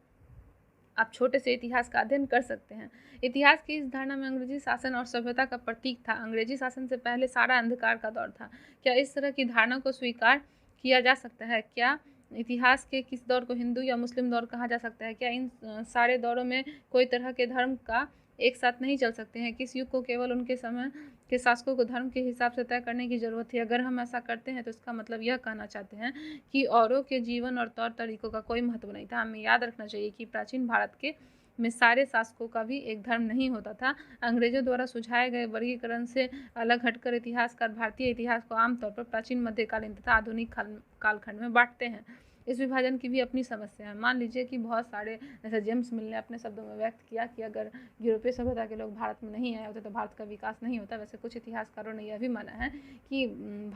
आप छोटे से इतिहास का अध्ययन कर सकते हैं। इतिहास की इस धारणा में अंग्रेजी शासन और सभ्यता का प्रतीक था। अंग्रेजी शासन से पहले सारा अंधकार का दौर था। क्या इस तरह की धारणा को स्वीकार किया जा सकता है? क्या इतिहास के किस दौर को हिंदू या मुस्लिम दौर कहा जा सकता है? क्या इन सारे दौरों में कोई तरह के धर्म का एक साथ नहीं चल सकते हैं? किस युग को केवल उनके समय के शासकों को धर्म के हिसाब से तय करने की जरूरत थी? अगर हम ऐसा करते हैं तो इसका मतलब यह कहना चाहते हैं कि औरों के जीवन और तौर तरीकों का कोई महत्व नहीं था। हमें याद रखना चाहिए कि प्राचीन भारत के में सारे शासकों का भी एक धर्म नहीं होता था। अंग्रेजों द्वारा सुझाए गए वर्गीकरण से अलग हटकर इतिहासकार भारतीय इतिहास को आमतौर पर प्राचीन, मध्यकालीन तथा आधुनिक कालखंड में बांटते हैं। इस विभाजन की भी अपनी समस्या है। मान लीजिए कि बहुत सारे, जैसे जेम्स मिल ने अपने शब्दों में व्यक्त किया कि अगर यूरोपीय सभ्यता के लोग भारत में नहीं आए होते तो भारत का विकास नहीं होता। वैसे कुछ इतिहासकारों ने यह भी माना है कि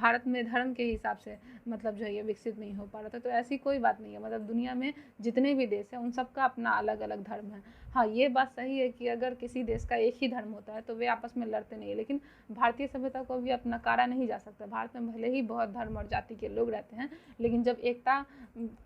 भारत में धर्म के हिसाब से मतलब जो है ये विकसित नहीं हो पा रहा था। तो ऐसी कोई बात नहीं है, मतलब दुनिया में जितने भी देश हैं उन सबका अपना अलग अलग धर्म है। हाँ, ये बात सही है कि अगर किसी देश का एक ही धर्म होता है तो वे आपस में लड़ते नहीं है, लेकिन भारतीय सभ्यता को भी अब नकारा नहीं जा सकता। भारत में भले ही बहुत धर्म और जाति के लोग रहते हैं, लेकिन जब एकता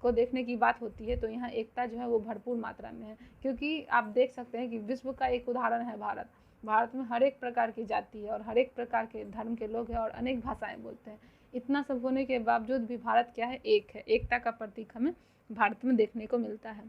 को देखने की बात होती है तो यहाँ एकता जो है वो भरपूर मात्रा में है। क्योंकि आप देख सकते हैं कि विश्व का एक उदाहरण है भारत। भारत में हर एक प्रकार की जाति है और हर एक प्रकार के धर्म के लोग हैं और अनेक भाषाएं बोलते हैं। इतना सब होने के बावजूद भी भारत क्या है, एक है। एकता का प्रतीक हमें भारत में देखने को मिलता है।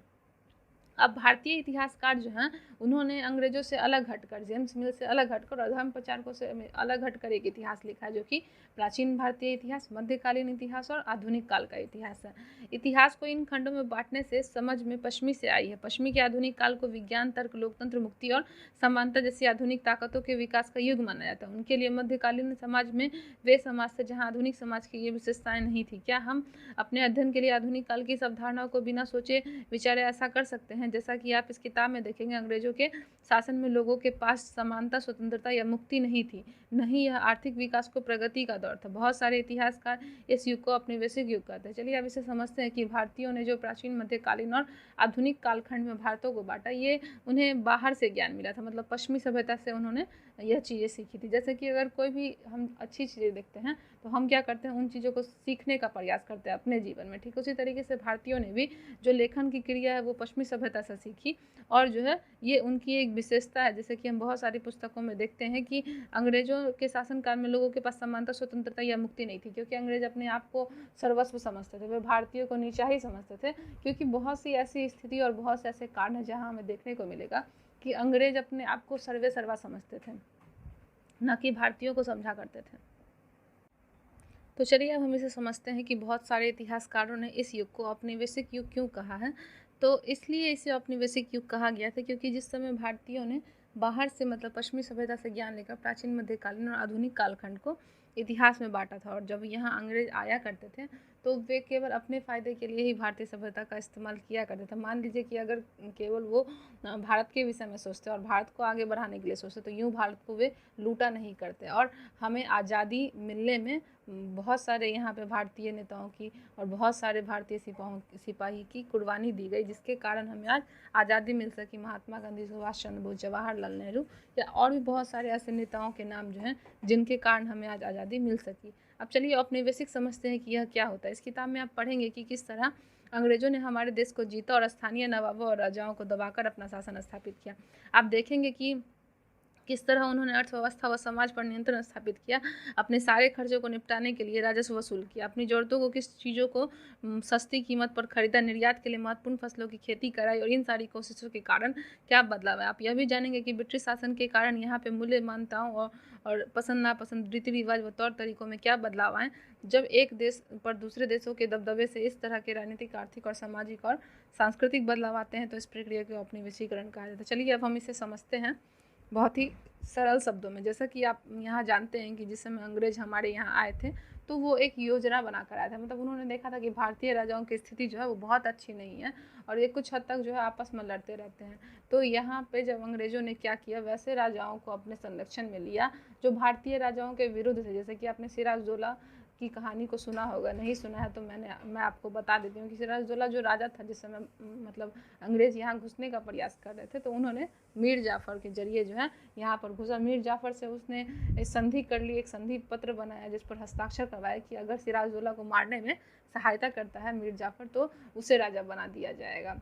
अब भारतीय इतिहासकार जो हैं उन्होंने अंग्रेजों से अलग हटकर, जेम्स मिल से अलग हटकर और धर्म प्रचारकों से अलग हटकर एक इतिहास लिखा है, जो कि प्राचीन भारतीय इतिहास, मध्यकालीन इतिहास और आधुनिक काल का इतिहास है। इतिहास को इन खंडों में बांटने से समझ में पश्चिमी से आई है। पश्चिमी के आधुनिक काल को विज्ञान, तर्क, लोकतंत्र, मुक्ति और समानता जैसी आधुनिक ताकतों के विकास का युग माना जाता है। उनके लिए मध्यकालीन समाज में वे समाज थे जहाँ आधुनिक समाज की ये विशेषताएं नहीं थी। क्या हम अपने अध्ययन के लिए आधुनिक काल की इस अवधारणाओं को बिना सोचे विचारे ऐसा कर सकते हैं? जैसा कि आप इस किताब में देखेंगे, अंग्रेजों के शासन में लोगों के पास समानता, स्वतंत्रता या मुक्ति नहीं थी। नहीं, यह आर्थिक विकास को प्रगति का दौर था। बहुत सारे इतिहासकार इस युग को औपनिवेशिक युग कहते हैं। चलिए अब इसे समझते हैं कि भारतीयों ने जो प्राचीन, मध्यकालीन और आधुनिक कालखंड में भारतों को बांटा, ये उन्हें बाहर से ज्ञान मिला था, मतलब पश्चिमी सभ्यता से उन्होंने यह चीज़ें सीखी थी। जैसे कि अगर कोई भी हम अच्छी चीज़ें देखते हैं तो हम क्या करते हैं, उन चीज़ों को सीखने का प्रयास करते हैं अपने जीवन में। ठीक उसी तरीके से भारतीयों ने भी जो लेखन की क्रिया है वो पश्चिमी सभ्यता से सीखी और जो है ये उनकी एक विशेषता है। जैसे कि हम बहुत सारी पुस्तकों में देखते हैं कि अंग्रेजों के शासनकाल में लोगों के पास समानता, स्वतंत्रता या मुक्ति नहीं थी, क्योंकि अंग्रेज अपने आप को सर्वस्व समझते थे। वे भारतीयों को नीचा ही समझते थे, क्योंकि बहुत सी ऐसी स्थिति और बहुत से ऐसे कारण हैं जहाँ हमें देखने को मिलेगा कि अंग्रेज अपने आप को सर्वे सर्वा समझते थे, न कि भारतीयों को समझा करते थे। तो चलिए अब हम इसे समझते हैं कि बहुत सारे इतिहासकारों ने इस युग को औपनिवेशिक युग क्यों कहा है। तो इसलिए इसे औपनिवेशिक युग कहा गया था क्योंकि जिस समय भारतीयों ने बाहर से, मतलब पश्चिमी सभ्यता से ज्ञान लेकर प्राचीन, मध्यकालीन और आधुनिक कालखंड को इतिहास में बांटा था, और जब यहाँ अंग्रेज आया करते थे तो वे केवल अपने फ़ायदे के लिए ही भारतीय सभ्यता का इस्तेमाल किया करते थे। मान लीजिए कि अगर केवल वो भारत के विषय में सोचते और भारत को आगे बढ़ाने के लिए सोचते तो यूँ भारत को वे लूटा नहीं करते। और हमें आज़ादी मिलने में बहुत सारे यहाँ पे भारतीय नेताओं की और बहुत सारे भारतीय सिपाही की कुर्बानी दी गई, जिसके कारण हमें आज आज़ादी मिल सकी। महात्मा गांधी, सुभाष चंद्र बोस, जवाहरलाल नेहरू या और भी बहुत सारे ऐसे नेताओं के नाम जो हैं जिनके कारण हमें आज आज़ादी मिल सकी। अब चलिए औपनिवेशिक समझते हैं कि यह क्या होता है। इस किताब में आप पढ़ेंगे कि किस तरह अंग्रेजों ने हमारे देश को जीता और स्थानीय नवाबों और राजाओं को दबाकर अपना शासन स्थापित किया। आप देखेंगे कि किस तरह उन्होंने अर्थव्यवस्था व समाज पर नियंत्रण स्थापित किया, अपने सारे खर्चों को निपटाने के लिए राजस्व वसूल किया, अपनी ज़रूरतों को, किस चीज़ों को सस्ती कीमत पर खरीदा, निर्यात के लिए महत्वपूर्ण फसलों की खेती कराई। और इन सारी कोशिशों के कारण क्या बदलाव है, आप यह भी जानेंगे कि ब्रिटिश शासन के कारण यहाँ पे मूल्य, मान्यताओं और पसंद नापसंद, रीति रिवाज व तौर तरीकों में क्या बदलाव आए। जब एक देश पर दूसरे देशों के दबदबे से इस तरह के राजनीतिक, आर्थिक और सामाजिक और सांस्कृतिक बदलाव आते हैं तो इस प्रक्रिया को औपनिवेशीकरण कहा जाता है। चलिए अब हम इसे समझते हैं बहुत ही सरल शब्दों में। जैसा कि आप यहाँ जानते हैं कि जिस समय अंग्रेज हमारे यहाँ आए थे तो वो एक योजना बनाकर आए थे, मतलब उन्होंने देखा था कि भारतीय राजाओं की स्थिति जो है वो बहुत अच्छी नहीं है और ये कुछ हद तक जो है आपस में लड़ते रहते हैं। तो यहाँ पे जब अंग्रेजों ने क्या किया, वैसे राजाओं को अपने संरक्षण में लिया जो भारतीय राजाओं के विरुद्ध थे। जैसे कि आपने सिराजुद्दौला की कहानी को सुना होगा, नहीं सुना है तो मैं आपको बता देती हूँ कि सिराजुद्दौला जो राजा था जिस समय मतलब अंग्रेज़ यहाँ घुसने का प्रयास कर रहे थे, तो उन्होंने मीर जाफ़र के जरिए जो है यहाँ पर घुसा। मीर जाफ़र से उसने संधि कर ली, एक संधि पत्र बनाया जिस पर हस्ताक्षर करवाया कि अगर सिराजुद्दौला को मारने में सहायता करता है मीर जाफ़र तो उसे राजा बना दिया जाएगा।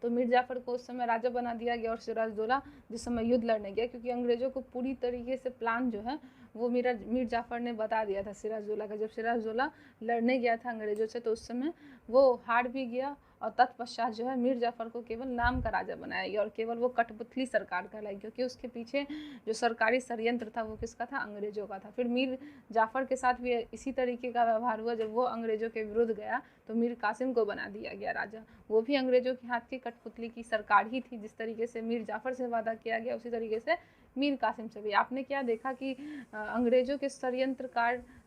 तो मीर जाफ़र को उस समय राजा बना दिया गया और सिराजुद्दौला जिस समय युद्ध लड़ने गया, क्योंकि अंग्रेज़ों को पूरी तरीके से प्लान जो है वो मीर जाफ़र ने बता दिया था सिराजुद्दौला का। जब सिराजुद्दौला लड़ने गया था अंग्रेज़ों से तो उस समय वो हार भी गया और तत्पश्चात जो है मीर जाफ़र को केवल नाम का राजा बनाया गया और केवल वो कठपुतली सरकार कहलाई, क्योंकि उसके पीछे जो सरकारी षड्यंत्र था वो किसका था, अंग्रेज़ों का था। फिर मीर जाफ़र के साथ भी इसी तरीके का व्यवहार हुआ। जब वो अंग्रेज़ों के विरुद्ध गया तो मीर कासिम को बना दिया गया राजा। वो भी अंग्रेज़ों के हाथ की कठपुतली की सरकार ही थी। जिस तरीके से मीर जाफ़र से वादा किया गया उसी तरीके से मीर कासिम से भी। आपने क्या देखा कि अंग्रेज़ों के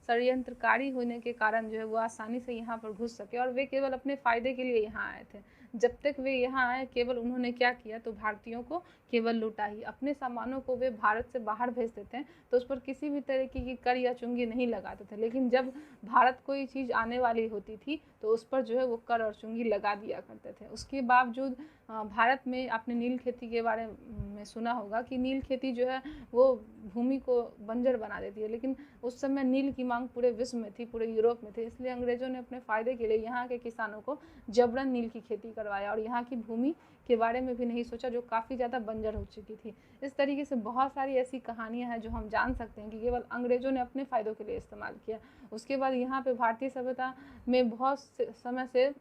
षड्यंत्रकारी होने के कारण जो है वो आसानी से यहाँ पर घुस सके और वे केवल अपने फ़ायदे के लिए यहाँ आए थे। जब तक वे यहाँ आए केवल उन्होंने क्या किया, तो भारतीयों को केवल लूटा ही। अपने सामानों को वे भारत से बाहर भेज देते हैं तो उस पर किसी भी तरीके की कर या चुंगी नहीं लगाते थे, लेकिन जब भारत कोई चीज़ आने वाली होती थी तो उस पर जो है वो कर और चुंगी लगा दिया करते थे। उसके बावजूद भारत में आपने नील खेती के बारे में सुना होगा कि नील खेती जो है वो भूमि को बंजर बना देती है, लेकिन उस समय नील की मांग पूरे विश्व में थी, पूरे यूरोप में थी, इसलिए अंग्रेज़ों ने अपने फ़ायदे के लिए यहाँ के किसानों को जबरन नील की खेती करवाया और यहाँ की भूमि के बारे में भी नहीं सोचा जो काफ़ी ज़्यादा बंजर हो चुकी थी। इस तरीके से बहुत सारी ऐसी कहानियाँ हैं जो हम जान सकते हैं कि केवल अंग्रेज़ों ने अपने फ़ायदों के लिए इस्तेमाल किया। उसके बाद यहाँ पे भारतीय सभ्यता में बहुत समय से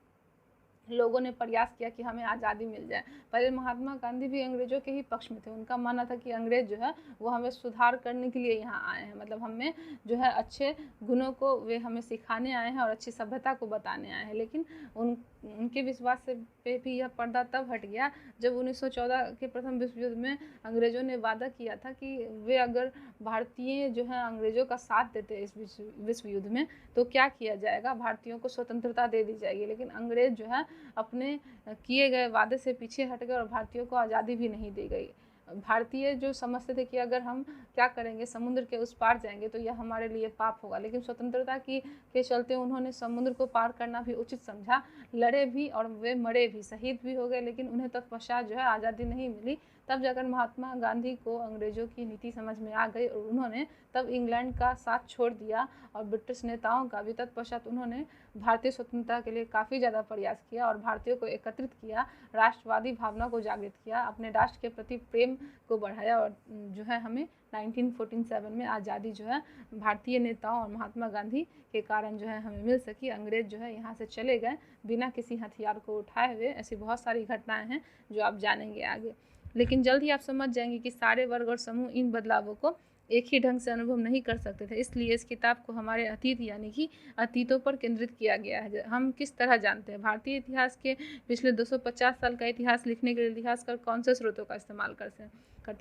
लोगों ने प्रयास किया कि हमें आज़ादी मिल जाए। पहले महात्मा गांधी भी अंग्रेज़ों के ही पक्ष में थे। उनका मानना था कि अंग्रेज़ जो है वो हमें सुधार करने के लिए यहाँ आए हैं, मतलब हमें जो है अच्छे गुणों को वे हमें सिखाने आए हैं और अच्छी सभ्यता को बताने आए हैं। लेकिन उनके विश्वास पे भी यह पर्दा तब हट गया जब 1914 के प्रथम विश्व युद्ध में अंग्रेज़ों ने वादा किया था कि वे अगर भारतीय जो है अंग्रेज़ों का साथ देते इस विश्व युद्ध में तो क्या किया जाएगा, भारतीयों को स्वतंत्रता दे दी जाएगी। लेकिन अंग्रेज़ जो है अपने किए गए वादे से पीछे हट गए और भारतीयों को आज़ादी भी नहीं दी गई। भारतीय जो समझते थे कि अगर हम क्या करेंगे, समुद्र के उस पार जाएंगे तो यह हमारे लिए पाप होगा, लेकिन स्वतंत्रता के चलते उन्होंने समुद्र को पार करना भी उचित समझा, लड़े भी और वे मरे भी, शहीद भी हो गए, लेकिन उन्हें तत्पश्चात जो है आज़ादी नहीं मिली। तब जाकर महात्मा गांधी को अंग्रेज़ों की नीति समझ में आ गई और उन्होंने तब इंग्लैंड का साथ छोड़ दिया और ब्रिटिश नेताओं का भी। तत्पश्चात उन्होंने भारतीय स्वतंत्रता के लिए काफ़ी ज़्यादा प्रयास किया और भारतीयों को एकत्रित किया, राष्ट्रवादी भावना को जागृत किया, अपने राष्ट्र के प्रति प्रेम को बढ़ाया और जो है हमें 1947 में आज़ादी जो है भारतीय नेताओं और महात्मा गांधी के कारण जो है हमें मिल सकी। अंग्रेज़ जो है यहाँ से चले गए बिना किसी हथियार को उठाए हुए। ऐसी बहुत सारी घटनाएं हैं जो आप जानेंगे आगे, लेकिन जल्द ही आप समझ जाएंगे कि सारे वर्ग और समूह इन बदलावों को एक ही ढंग से अनुभव नहीं कर सकते थे। इसलिए इस किताब को हमारे अतीत यानी कि अतीतों पर केंद्रित किया गया है। हम किस तरह जानते हैं भारतीय इतिहास के पिछले 250 साल का इतिहास लिखने के लिए इतिहासकार कौन से स्रोतों का इस्तेमाल करते हैं।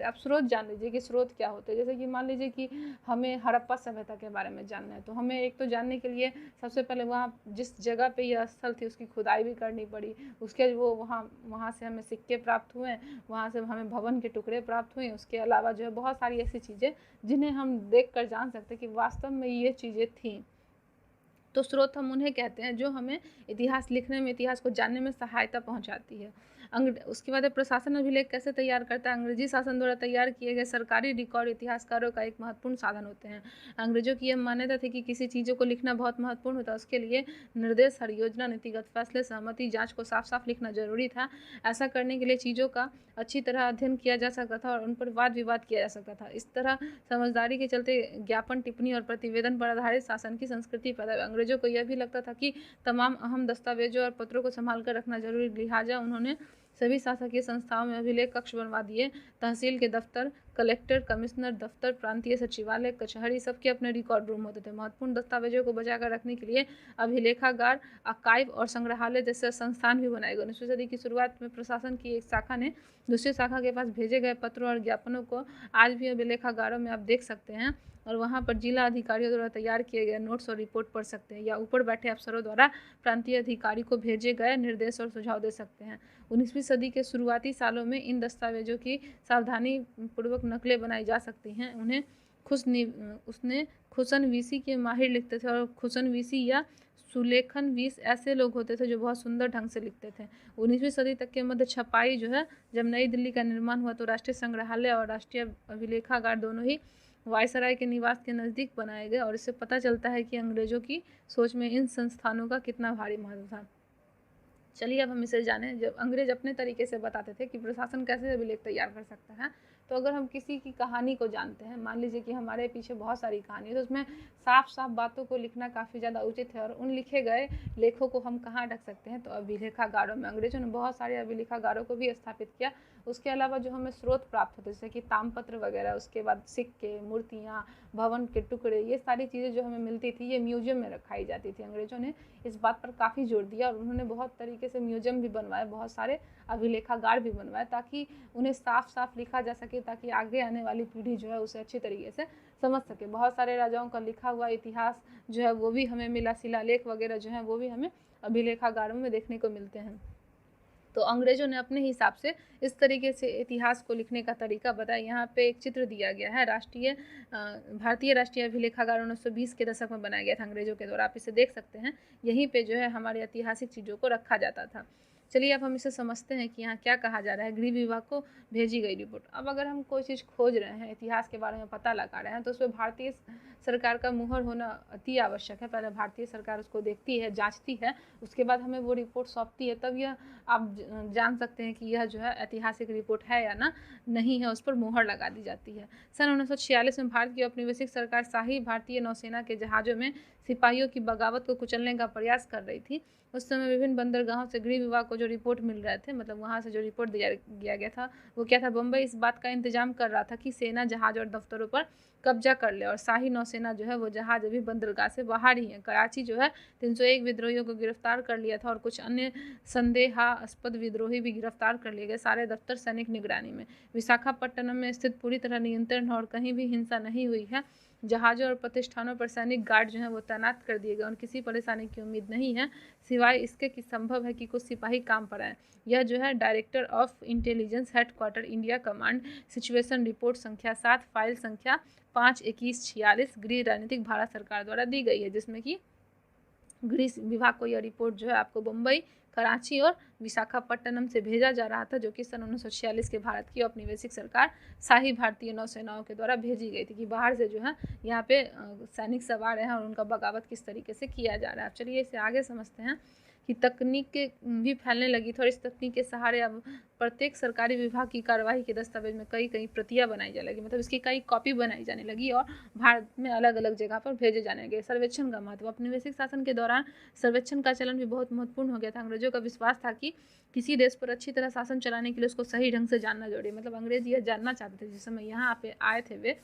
आप स्रोत जान लीजिए कि स्रोत क्या होते हैं। जैसे कि मान लीजिए कि हमें हड़प्पा सभ्यता के बारे में जानना है तो हमें एक तो जानने के लिए सबसे पहले वहाँ जिस जगह पे यह स्थल थी उसकी खुदाई भी करनी पड़ी, उसके वो वहाँ से हमें सिक्के प्राप्त हुए, वहाँ से हमें भवन के टुकड़े प्राप्त हुए। उसके अलावा जो है बहुत सारी ऐसी चीज़ें जिन्हें हम देख कर जान सकते हैं कि वास्तव में ये चीज़ें थीं। तो स्रोत हम उन्हें कहते हैं जो हमें इतिहास लिखने में, इतिहास को जानने में सहायता पहुंचाती है। उसके बाद प्रशासन अभिलेख कैसे तैयार करता है। अंग्रेजी शासन द्वारा तैयार किए गए सरकारी रिकॉर्ड इतिहासकारों का एक महत्वपूर्ण साधन होते हैं। अंग्रेजों की यह मान्यता थी कि किसी चीज़ों को लिखना बहुत महत्वपूर्ण होता है, उसके लिए निर्देश, हर योजना, नीतिगत फैसले, सहमति, जाँच को साफ साफ लिखना जरूरी था। ऐसा करने के लिए चीज़ों का अच्छी तरह अध्ययन किया जा सकता था और उन पर वाद विवाद किया जा सकता था। इस तरह समझदारी के चलते ज्ञापन, टिप्पणी और प्रतिवेदन पर आधारित शासन की संस्कृति पैदा हुई। अंग्रेजों को यह भी लगता था कि तमाम अहम दस्तावेजों और पत्रों को संभाल कर रखना जरूरी, लिहाजा उन्होंने सभी शासकीय संस्थाओं में अभिलेख कक्ष बनवा दिए। तहसील के दफ्तर, कलेक्टर, कमिश्नर दफ्तर, प्रांतीय सचिवालय, कचहरी, सबके अपने रिकॉर्ड रूम होते थे। महत्वपूर्ण दस्तावेजों को बचाकर रखने के लिए अभिलेखागार, आर्काइव और संग्रहालय जैसे संस्थान भी बनाए गए। 19वीं सदी की शुरुआत में प्रशासन की एक शाखा ने दूसरी शाखा के पास भेजे गए पत्रों और ज्ञापनों को आज भी अभिलेखागारों में आप देख सकते हैं और वहाँ पर जिला अधिकारियों द्वारा तैयार किए गए नोट्स और रिपोर्ट पढ़ सकते हैं या ऊपर बैठे अफसरों द्वारा प्रांतीय अधिकारी को भेजे गए निर्देश और सुझाव दे सकते हैं। 19वीं सदी के शुरुआती सालों में इन दस्तावेजों की सावधानी पूर्वक नकलें बनाई जा सकती हैं। उन्हें उसने खुशनवीसी के माहिर लिखते थे, और खुशनवीसी या सुलेखनवीस ऐसे लोग होते थे जो बहुत सुंदर ढंग से लिखते थे। 19वीं सदी तक के मध्य छपाई जो है, जब नई दिल्ली का निर्माण हुआ तो राष्ट्रीय संग्रहालय और राष्ट्रीय अभिलेखागार दोनों ही वायसराय के निवास के नज़दीक बनाए गए, और इससे पता चलता है कि अंग्रेजों की सोच में इन संस्थानों का कितना भारी महत्व था। चलिए अब हम इसे जानें। जब अंग्रेज अपने तरीके से बताते थे कि प्रशासन कैसे अभिलेख तैयार कर सकता है, तो अगर हम किसी की कहानी को जानते हैं, मान लीजिए कि हमारे पीछे बहुत सारी कहानी है, तो उसमें साफ साफ बातों को लिखना काफ़ी ज़्यादा उचित है, और उन लिखे गए लेखों को हम कहाँ रख सकते हैं, तो अभिलेखागारों में। अंग्रेजों ने बहुत सारे अभिलेखागारों को भी स्थापित किया। उसके अलावा जो हमें स्रोत प्राप्त होते जैसे कि तामपत्र वगैरह, उसके बाद सिक्के, मूर्तियाँ, भवन के टुकड़े, ये सारी चीज़ें जो हमें मिलती थी, ये म्यूजियम में रखाई जाती थी। अंग्रेजों ने इस बात पर काफ़ी जोर दिया, और उन्होंने बहुत तरीके से म्यूजियम भी बनवाए, बहुत सारे अभिलेखागार भी बनवाए, ताकि उन्हें साफ साफ लिखा जा सके, ताकि आगे आने वाली पीढ़ी जो है उसे अच्छी तरीके से समझ सके। बहुत सारे राजाओं का लिखा हुआ इतिहास जो है वो भी हमें मिला, शिलालेख वगैरह जो है वो भी हमें अभिलेखागारों में देखने को मिलते हैं। तो अंग्रेजों ने अपने हिसाब से इस तरीके से इतिहास को लिखने का तरीका बताया। यहाँ पे एक चित्र दिया गया है, भारतीय राष्ट्रीय अभिलेखागार 1920 के दशक में बनाया गया था अंग्रेजों के द्वारा। आप इसे देख सकते हैं। यहीं पे जो है हमारे ऐतिहासिक चीज़ों को रखा जाता था। चलिए अब हम इसे समझते हैं कि यहाँ क्या कहा जा रहा है। गृह विभाग को भेजी गई रिपोर्ट। अब अगर हम कोई चीज़ खोज रहे हैं, इतिहास के बारे में पता लगा रहे हैं, तो उसमें भारतीय सरकार का मुहर होना अति आवश्यक है। पहले भारतीय सरकार उसको देखती है, जांचती है, उसके बाद हमें वो रिपोर्ट सौंपती है, तब यह आप जान सकते हैं कि यह जो है ऐतिहासिक रिपोर्ट है या ना नहीं है, उस पर मुहर लगा दी जाती है। सन 1946 में भारत की औपनिवेशिक सरकार शाही भारतीय नौसेना के जहाज़ों में सिपाहियों की बगावत को कुचलने का प्रयास कर रही थी। उस समय विभिन्न बंदरगाहों से गृह विभाग को जो रिपोर्ट मिल रहे थे, मतलब वहाँ से जो रिपोर्ट दिया गया था, वो क्या था, बम्बई इस बात का इंतजाम कर रहा था कि सेना जहाज और दफ्तरों पर कब्जा कर ले, और शाही नौसेना जो है वो जहाज अभी बंदरगाह से बाहर ही है। कराची जो है 301 विद्रोहियों को गिरफ्तार कर लिया था, और कुछ अन्य संदेहास्पद विद्रोही भी गिरफ्तार कर लिए गए। सारे दफ्तर सैनिक निगरानी में। विशाखापट्टनम में स्थित पूरी तरह नियंत्रण और कहीं भी हिंसा नहीं हुई है। जहाज़ों और प्रतिष्ठानों पर सैनिक गार्ड जो है वो तैनात कर दिए गए, और किसी परेशानी की उम्मीद नहीं है, सिवाय इसके कि संभव है कि कुछ सिपाही काम पर आए। यह जो है director of intelligence headquarter India command situation report संख्या 7 फाइल संख्या 5/21/46 गृह राजनीतिक भारत सरकार द्वारा दी गई है, जिसमें कि गृह विभाग को यह रिपोर्ट जो है आपको मुंबई, कराची और विशाखापट्टनम से भेजा जा रहा था, जो कि सन 1946 के भारत की औपनिवेशिक सरकार शाही भारतीय नौसेनाओं के द्वारा भेजी गई थी, कि बाहर से जो है यहाँ पे सैनिक सवार हैं और उनका बगावत किस तरीके से किया जा रहा है। चलिए इसे आगे समझते हैं कि तकनीक भी फैलने लगी थी, और इस तकनीक के सहारे अब प्रत्येक सरकारी विभाग की कार्यवाही के दस्तावेज में कई कई प्रतियां बनाई जाने लगी, मतलब इसकी कई कॉपी बनाई जाने लगी और भारत में अलग अलग जगह पर भेजे जाने लगे। सर्वेक्षण का महत्व। औपनिवेशिक शासन के दौरान सर्वेक्षण का चलन भी बहुत महत्वपूर्ण हो गया था। अंग्रेजों का विश्वास था कि किसी देश पर अच्छी तरह शासन चलाने के लिए उसको सही ढंग से जानना जरूरी, मतलब अंग्रेज यह जानना चाहते थे। जिस समय यहाँ पे आए थे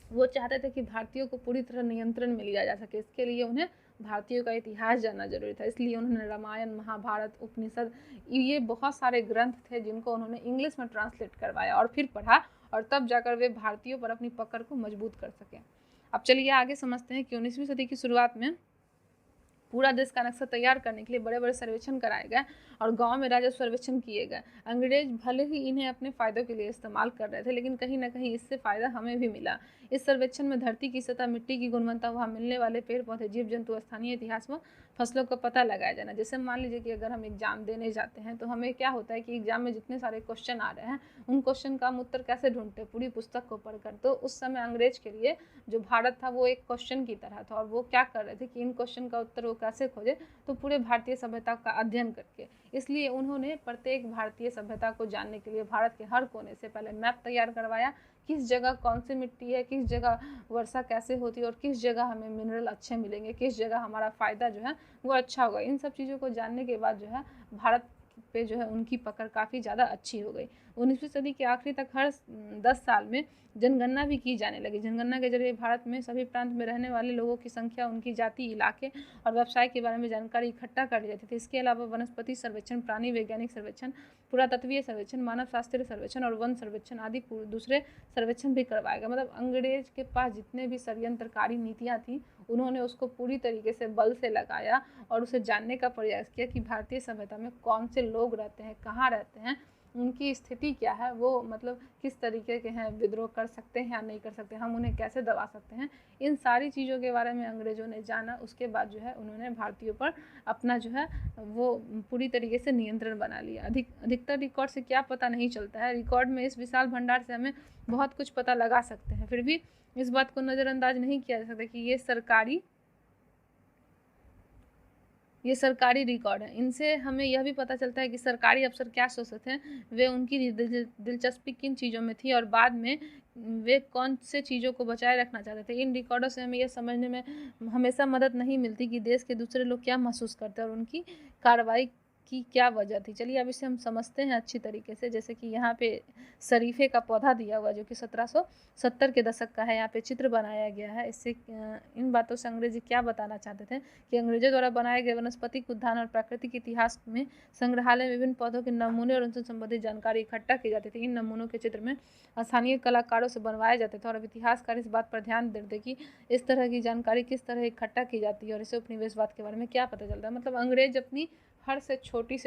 वो चाहते थे कि भारतीयों को पूरी तरह नियंत्रण में लिया जा सके। इसके लिए उन्हें भारतीयों का इतिहास जानना जरूरी था, इसलिए उन्होंने रामायण, महाभारत, उपनिषद, ये बहुत सारे ग्रंथ थे जिनको उन्होंने इंग्लिश में ट्रांसलेट करवाया और फिर पढ़ा, और तब जाकर वे भारतीयों पर अपनी पकड़ को मजबूत कर सके। अब चलिए आगे समझते हैं कि 19वीं सदी की शुरुआत में पूरा देश का नक्शा तैयार करने के लिए बड़े बड़े सर्वेक्षण कराए गए और गांव में राजस्व सर्वेक्षण किए गए। अंग्रेज भले ही इन्हें अपने फ़ायदों के लिए इस्तेमाल कर रहे थे, लेकिन कहीं ना कहीं इससे फ़ायदा हमें भी मिला। इस सर्वेक्षण में धरती की सतह, मिट्टी की गुणवत्ता, वहाँ मिलने वाले पेड़ पौधे, जीव जंतु, स्थानीय इतिहास व फसलों का पता लगाया जाना। जैसे मान लीजिए कि अगर हम एग्जाम देने जाते हैं तो हमें क्या होता है कि एग्जाम में जितने सारे क्वेश्चन आ रहे हैं उन क्वेश्चन का हम उत्तर कैसे ढूंढते हैं, पूरी पुस्तक को पढ़कर। तो उस समय अंग्रेज के लिए जो भारत था वो एक क्वेश्चन की तरह था, और वो क्या कर रहे थे कि इन क्वेश्चन का उत्तर वो कैसे खोजे, तो पूरे भारतीय सभ्यता का अध्ययन करके। इसलिए उन्होंने प्रत्येक भारतीय सभ्यता को जानने के लिए भारत के हर कोने से पहले मैप तैयार करवाया, किस जगह कौन सी मिट्टी है, किस जगह वर्षा कैसे होती है, और किस जगह हमें मिनरल अच्छे मिलेंगे, किस जगह हमारा फ़ायदा जो है वो अच्छा होगा। इन सब चीज़ों को जानने के बाद जो है भारत पे जो है उनकी पकड़ काफ़ी ज़्यादा अच्छी हो गई। 19वीं सदी के आखिरी तक हर 10 साल में जनगणना भी की जाने लगी। जनगणना के जरिए भारत में सभी प्रांत में रहने वाले लोगों की संख्या, उनकी जाति, इलाके और व्यवसाय के बारे में जानकारी इकट्ठा कर ली जाती थी। इसके अलावा वनस्पति सर्वेक्षण, प्राणी वैज्ञानिक सर्वेक्षण, पुरातत्वीय सर्वेक्षण, मानव शास्त्रीय सर्वेक्षण और वन सर्वेक्षण आदि दूसरे सर्वेक्षण भी करवाए गए। मतलब अंग्रेज के पास जितने भी षड्यंत्रकारी नीतियाँ थी उन्होंने उसको पूरी तरीके से बल से लगाया और उसे जानने का प्रयास किया कि भारतीय सभ्यता में कौन से लोग रहते हैं, कहाँ रहते हैं, उनकी स्थिति क्या है, वो मतलब किस तरीके के हैं, विद्रोह कर सकते हैं या नहीं कर सकते, हम उन्हें कैसे दबा सकते हैं, इन सारी चीज़ों के बारे में अंग्रेज़ों ने जाना। उसके बाद जो है उन्होंने भारतीयों पर अपना जो है वो पूरी तरीके से नियंत्रण बना लिया। अधिकतर रिकॉर्ड से क्या पता नहीं चलता है, रिकॉर्ड में इस विशाल भंडार से हमें बहुत कुछ पता लगा सकते हैं, फिर भी इस बात को नज़रअंदाज नहीं किया जा सकता कि ये सरकारी रिकॉर्ड है। इनसे हमें यह भी पता चलता है कि सरकारी अफसर क्या सोचते हैं, वे उनकी दिलचस्पी किन चीज़ों में थी और बाद में वे कौन से चीज़ों को बचाए रखना चाहते थे। इन रिकॉर्डों से हमें यह समझने में हमेशा मदद नहीं मिलती कि देश के दूसरे लोग क्या महसूस करते हैं और उनकी कार्रवाई की क्या वजह थी। चलिए अब इसे हम समझते हैं अच्छी तरीके से। जैसे कि यहाँ पे शरीफे का पौधा दिया हुआ जो कि 1770 के दशक का है, यहाँ पे चित्र बनाया गया है। इससे इन बातों से अंग्रेजी क्या बताना चाहते थे कि अंग्रेजों द्वारा बनाए गए वनस्पतिक उद्यान और प्राकृतिक इतिहास में संग्रहालय में विभिन्न पौधों के नमूने और उनसे संबंधित जानकारी इकट्ठा की जाती थी। इन नमूनों के चित्र में स्थानीय कलाकारों से बनवाए जाते थे और अब इतिहासकार इस बात पर ध्यान देते कि इस तरह की जानकारी किस तरह इकट्ठा की जाती है और इसे उपनिवेशवाद के बारे में क्या पता चलता है। मतलब अंग्रेज अपनी हर से छोटी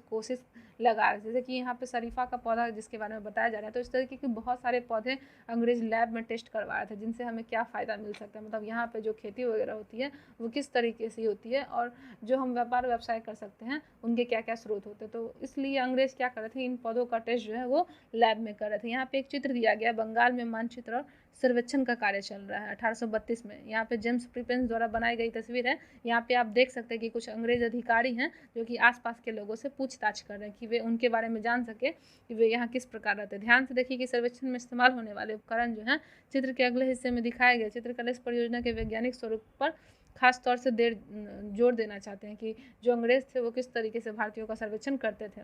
कोशिश लगा रहे थे। जैसे कि यहाँ पे शरीफा का पौधा जिसके बारे में बताया जा रहा है, तो इस तरीके के बहुत सारे पौधे अंग्रेज लैब में टेस्ट करवा रहे थे जिनसे हमें क्या फ़ायदा मिल सकता है, मतलब यहाँ पे जो खेती वगैरह होती है वो किस तरीके से होती है और जो हम व्यापार व्यवसाय कर सकते हैं उनके क्या क्या स्रोत होते हैं। तो इसलिए अंग्रेज क्या कर रहे थे, इन पौधों का टेस्ट जो है वो लैब में कर रहे थे। यहाँ पे एक चित्र दिया गया, बंगाल में मानचित्र और सर्वेक्षण का कार्य चल रहा है 1832 में। यहाँ पे जेम्स प्रिपेंस द्वारा बनाई गई तस्वीर है। यहाँ पे आप देख सकते हैं कि कुछ अंग्रेज अधिकारी हैं जो कि आसपास के लोगों से पूछताछ कर रहे हैं कि वे उनके बारे में जान सके कि वे यहाँ किस प्रकार रहते हैं। ध्यान से देखिए कि सर्वेक्षण में इस्तेमाल होने वाले उपकरण जो हैं चित्र के अगले हिस्से में दिखाए गए। चित्रकला इस परियोजना के वैज्ञानिक स्वरूप पर खास तौर से जोर देना चाहते हैं कि जो अंग्रेज थे वो किस तरीके से भारतीयों का सर्वेक्षण करते थे।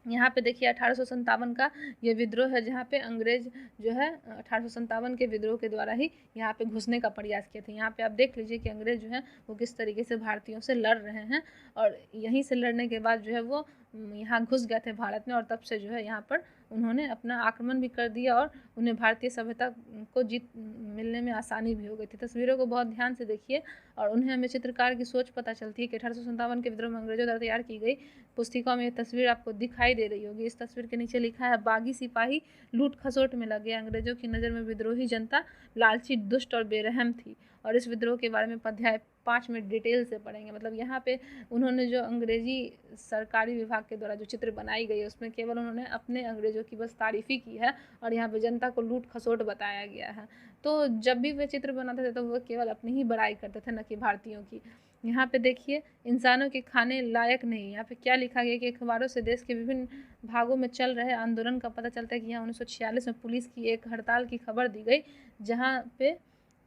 यहाँ पे देखिए 1857 का ये विद्रोह है जहाँ पे अंग्रेज जो है 1857 के विद्रोह के द्वारा ही यहाँ पे घुसने का प्रयास किए थे। यहाँ पे आप देख लीजिए कि अंग्रेज जो है वो किस तरीके से भारतीयों से लड़ रहे हैं और यहीं से लड़ने के बाद जो है वो यहाँ घुस गए थे भारत में और तब से जो है यहाँ पर उन्होंने अपना आक्रमण भी कर दिया और उन्हें भारतीय सभ्यता को जीत मिलने में आसानी भी हो गई थी। तस्वीरों को बहुत ध्यान से देखिए और उन्हें हमें चित्रकार की सोच पता चलती है कि 1857 के विद्रोह में अंग्रेजों द्वारा तैयार की गई पुस्तिका में ये तस्वीर आपको दिखाई दे रही होगी। इस तस्वीर के नीचे लिखा है, बागी सिपाही लूट खसोट में लगे, अंग्रेजों की नज़र में विद्रोही जनता लालची, दुष्ट और बेरहम थी। और इस विद्रोह के बारे में अध्याय 5 में डिटेल से पढ़ेंगे। मतलब यहाँ पे उन्होंने जो अंग्रेजी सरकारी विभाग के द्वारा जो चित्र बनाई गई है उसमें केवल उन्होंने अपने अंग्रेजों की बस तारीफ़ ही की है और यहाँ पे जनता को लूट खसोट बताया गया है। तो जब भी वे चित्र बनाते थे तो वो केवल अपनी ही बड़ाई करते थे, न कि भारतीयों की। यहाँ पे देखिए, इंसानों के खाने लायक नहीं। यहाँ पे क्या लिखा गया कि अखबारों से देश के विभिन्न भागों में चल रहे आंदोलन का पता चलता है कि यहाँ 1946 में पुलिस की एक हड़ताल की खबर दी गई, जहाँ पे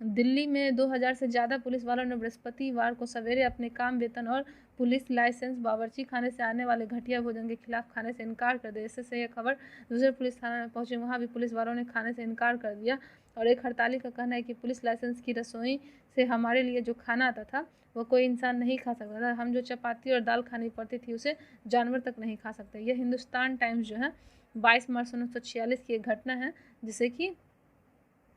दिल्ली में 2000 से ज़्यादा पुलिस वालों ने बृहस्पतिवार को सवेरे अपने काम, वेतन और पुलिस लाइसेंस बावर्ची खाने से आने वाले घटिया भोजन के खिलाफ खाने से इनकार कर दिया। इससे यह खबर दूसरे पुलिस थाना में पहुंची, वहां भी पुलिस वालों ने खाने से इनकार कर दिया और एक हड़ताली का कहना है कि पुलिस लाइसेंस की रसोई से हमारे लिए जो खाना आता था वो कोई इंसान नहीं खा सकता था। हम जो चपाती और दाल खानी पड़ती थी उसे जानवर तक नहीं खा सकते। यह हिंदुस्तान टाइम्स जो है 22 मार्च 1946 की एक घटना है जिसे कि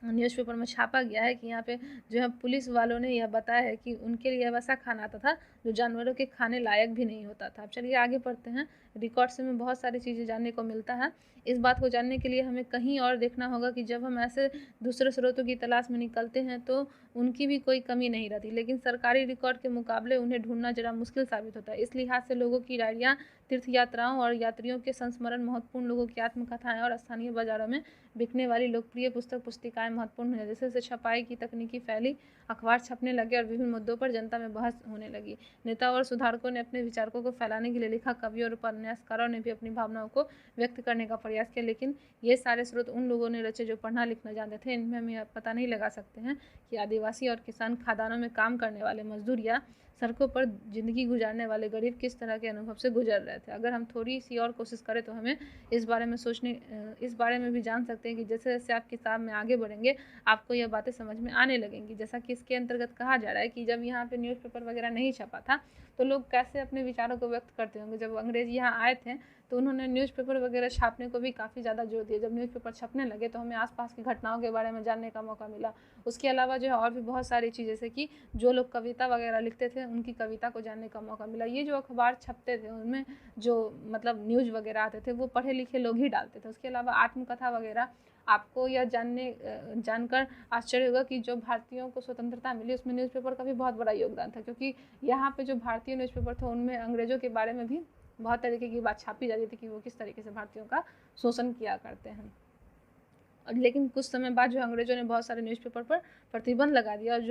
न्यूज़पेपर में छापा गया है कि यहाँ पे जो है पुलिस वालों ने यह बताया है कि उनके लिए वैसा खाना आता था जो जानवरों के खाने लायक भी नहीं होता था। अब चलिए आगे बढ़ते हैं। रिकॉर्ड से हमें बहुत सारी चीज़ें जानने को मिलता है। इस बात को जानने के लिए हमें कहीं और देखना होगा कि जब हम ऐसे दूसरे स्रोतों की तलाश में निकलते हैं तो उनकी भी कोई कमी नहीं रहती, लेकिन सरकारी रिकॉर्ड के मुकाबले उन्हें ढूंढना जरा मुश्किल साबित होता है। इस लिहाज से लोगों की डायरियाँ, तीर्थ यात्राओं और यात्रियों के संस्मरण महत्वपूर्ण, लोगों की आत्मकथाएं और स्थानीय बाजारों में बिकने वाली लोकप्रिय पुस्तिकाएं महत्वपूर्ण है। जैसे जैसे छपाई की तकनीकी फैली, अखबार छपने लगे और विभिन्न मुद्दों पर जनता में बहस होने लगी, नेताओं और सुधारकों ने अपने विचारों को फैलाने के लिए लिखा, कवियों और उपन्यासकारों ने भी अपनी भावनाओं को व्यक्त करने का प्रयास किया। लेकिन ये सारे स्रोत उन लोगों ने रचे जो पढ़ना लिखना जानते थे। इनमें हम यह पता नहीं लगा सकते हैं कि आदिवासी और किसान, खादानों में काम करने वाले मजदूर या सड़कों पर ज़िंदगी गुजारने वाले गरीब किस तरह के अनुभव से गुजर रहे थे। अगर हम थोड़ी सी और कोशिश करें तो हमें इस बारे में भी जान सकते हैं कि जैसे जैसे आप किताब में आगे बढ़ेंगे आपको यह बातें समझ में आने लगेंगी। जैसा कि इसके अंतर्गत कहा जा रहा है कि जब यहाँ पे न्यूज़पेपर वगैरह नहीं छपा था तो लोग कैसे अपने विचारों को व्यक्त करते होंगे। जब अंग्रेज यहाँ आए थे तो उन्होंने न्यूज़पेपर वगैरह छापने को भी काफ़ी ज़्यादा जोर दिया। जब न्यूज़पेपर छपने लगे तो हमें आसपास की घटनाओं के बारे में जानने का मौका मिला। उसके अलावा जो है और भी बहुत सारी चीज़, जैसे कि जो लोग कविता वगैरह लिखते थे उनकी कविता को जानने का मौका मिला। ये जो अखबार छपते थे उनमें जो मतलब न्यूज़ वगैरह आते थे वो पढ़े लिखे लोग ही डालते थे। उसके अलावा आत्मकथा वगैरह, आपको यह जानकर आश्चर्य होगा कि जो भारतीयों को स्वतंत्रता मिली उसमें न्यूज़पेपर का भी बहुत बड़ा योगदान था, क्योंकि यहाँ पे जो भारतीय न्यूज़पेपर थे उनमें अंग्रेज़ों के बारे में भी बहुत तरीके की बात छापी जाती थी कि वो किस तरीके से भारतीयों का शोषण किया करते हैं। लेकिन कुछ समय बाद जो अंग्रेज़ों ने बहुत सारे न्यूज़पेपर पर प्रतिबंध लगा दिया, और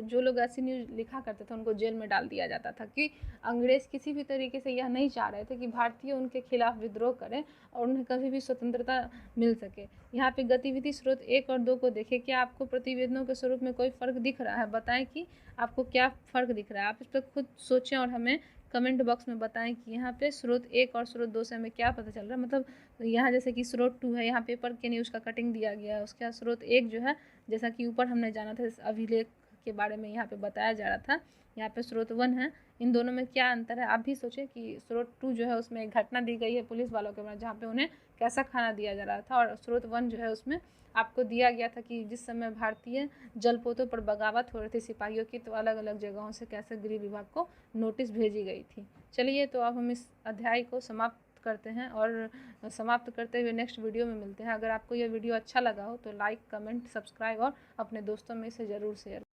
जो लोग ऐसी न्यूज़ लिखा करते थे उनको जेल में डाल दिया जाता था, कि अंग्रेज़ किसी भी तरीके से यह नहीं चाह रहे थे कि भारतीय उनके खिलाफ विद्रोह करें और उन्हें कभी भी स्वतंत्रता मिल सके। यहाँ पे गतिविधि स्रोत 1 और 2 को देखें। क्या आपको प्रतिवेदनों के स्वरूप में कोई फ़र्क दिख रहा है? बताएं कि आपको क्या फ़र्क दिख रहा है। आप इस पर खुद सोचें और हमें कमेंट बॉक्स में बताएं कि यहाँ पे स्रोत 1 और स्रोत 2 से हमें क्या पता चल रहा है। मतलब यहाँ जैसे कि स्रोत 2 है, यहाँ पेपर के न्यूज़ का कटिंग दिया गया है। उसके बाद स्रोत 1 जो है, जैसा कि ऊपर हमने जाना था अभिलेख के बारे में यहाँ पे बताया जा रहा था, यहाँ पे स्रोत 1 है। इन दोनों में क्या अंतर है आप भी सोचें कि स्रोत 2 जो है उसमें एक घटना दी गई है पुलिस वालों के बारे, जहाँ पे उन्हें कैसा खाना दिया जा रहा था, और स्रोत 1 जो है उसमें आपको दिया गया था कि जिस समय भारतीय जलपोतों पर बगावत हो रही थी सिपाहियों की, तो अलग अलग जगहों से कैसे गृह विभाग को नोटिस भेजी गई थी। चलिए, तो अब हम इस अध्याय को समाप्त करते हैं, और समाप्त करते हुए नेक्स्ट वीडियो में मिलते हैं। अगर आपको यह वीडियो अच्छा लगा हो तो लाइक, कमेंट, सब्सक्राइब और अपने दोस्तों में इसे ज़रूर शेयर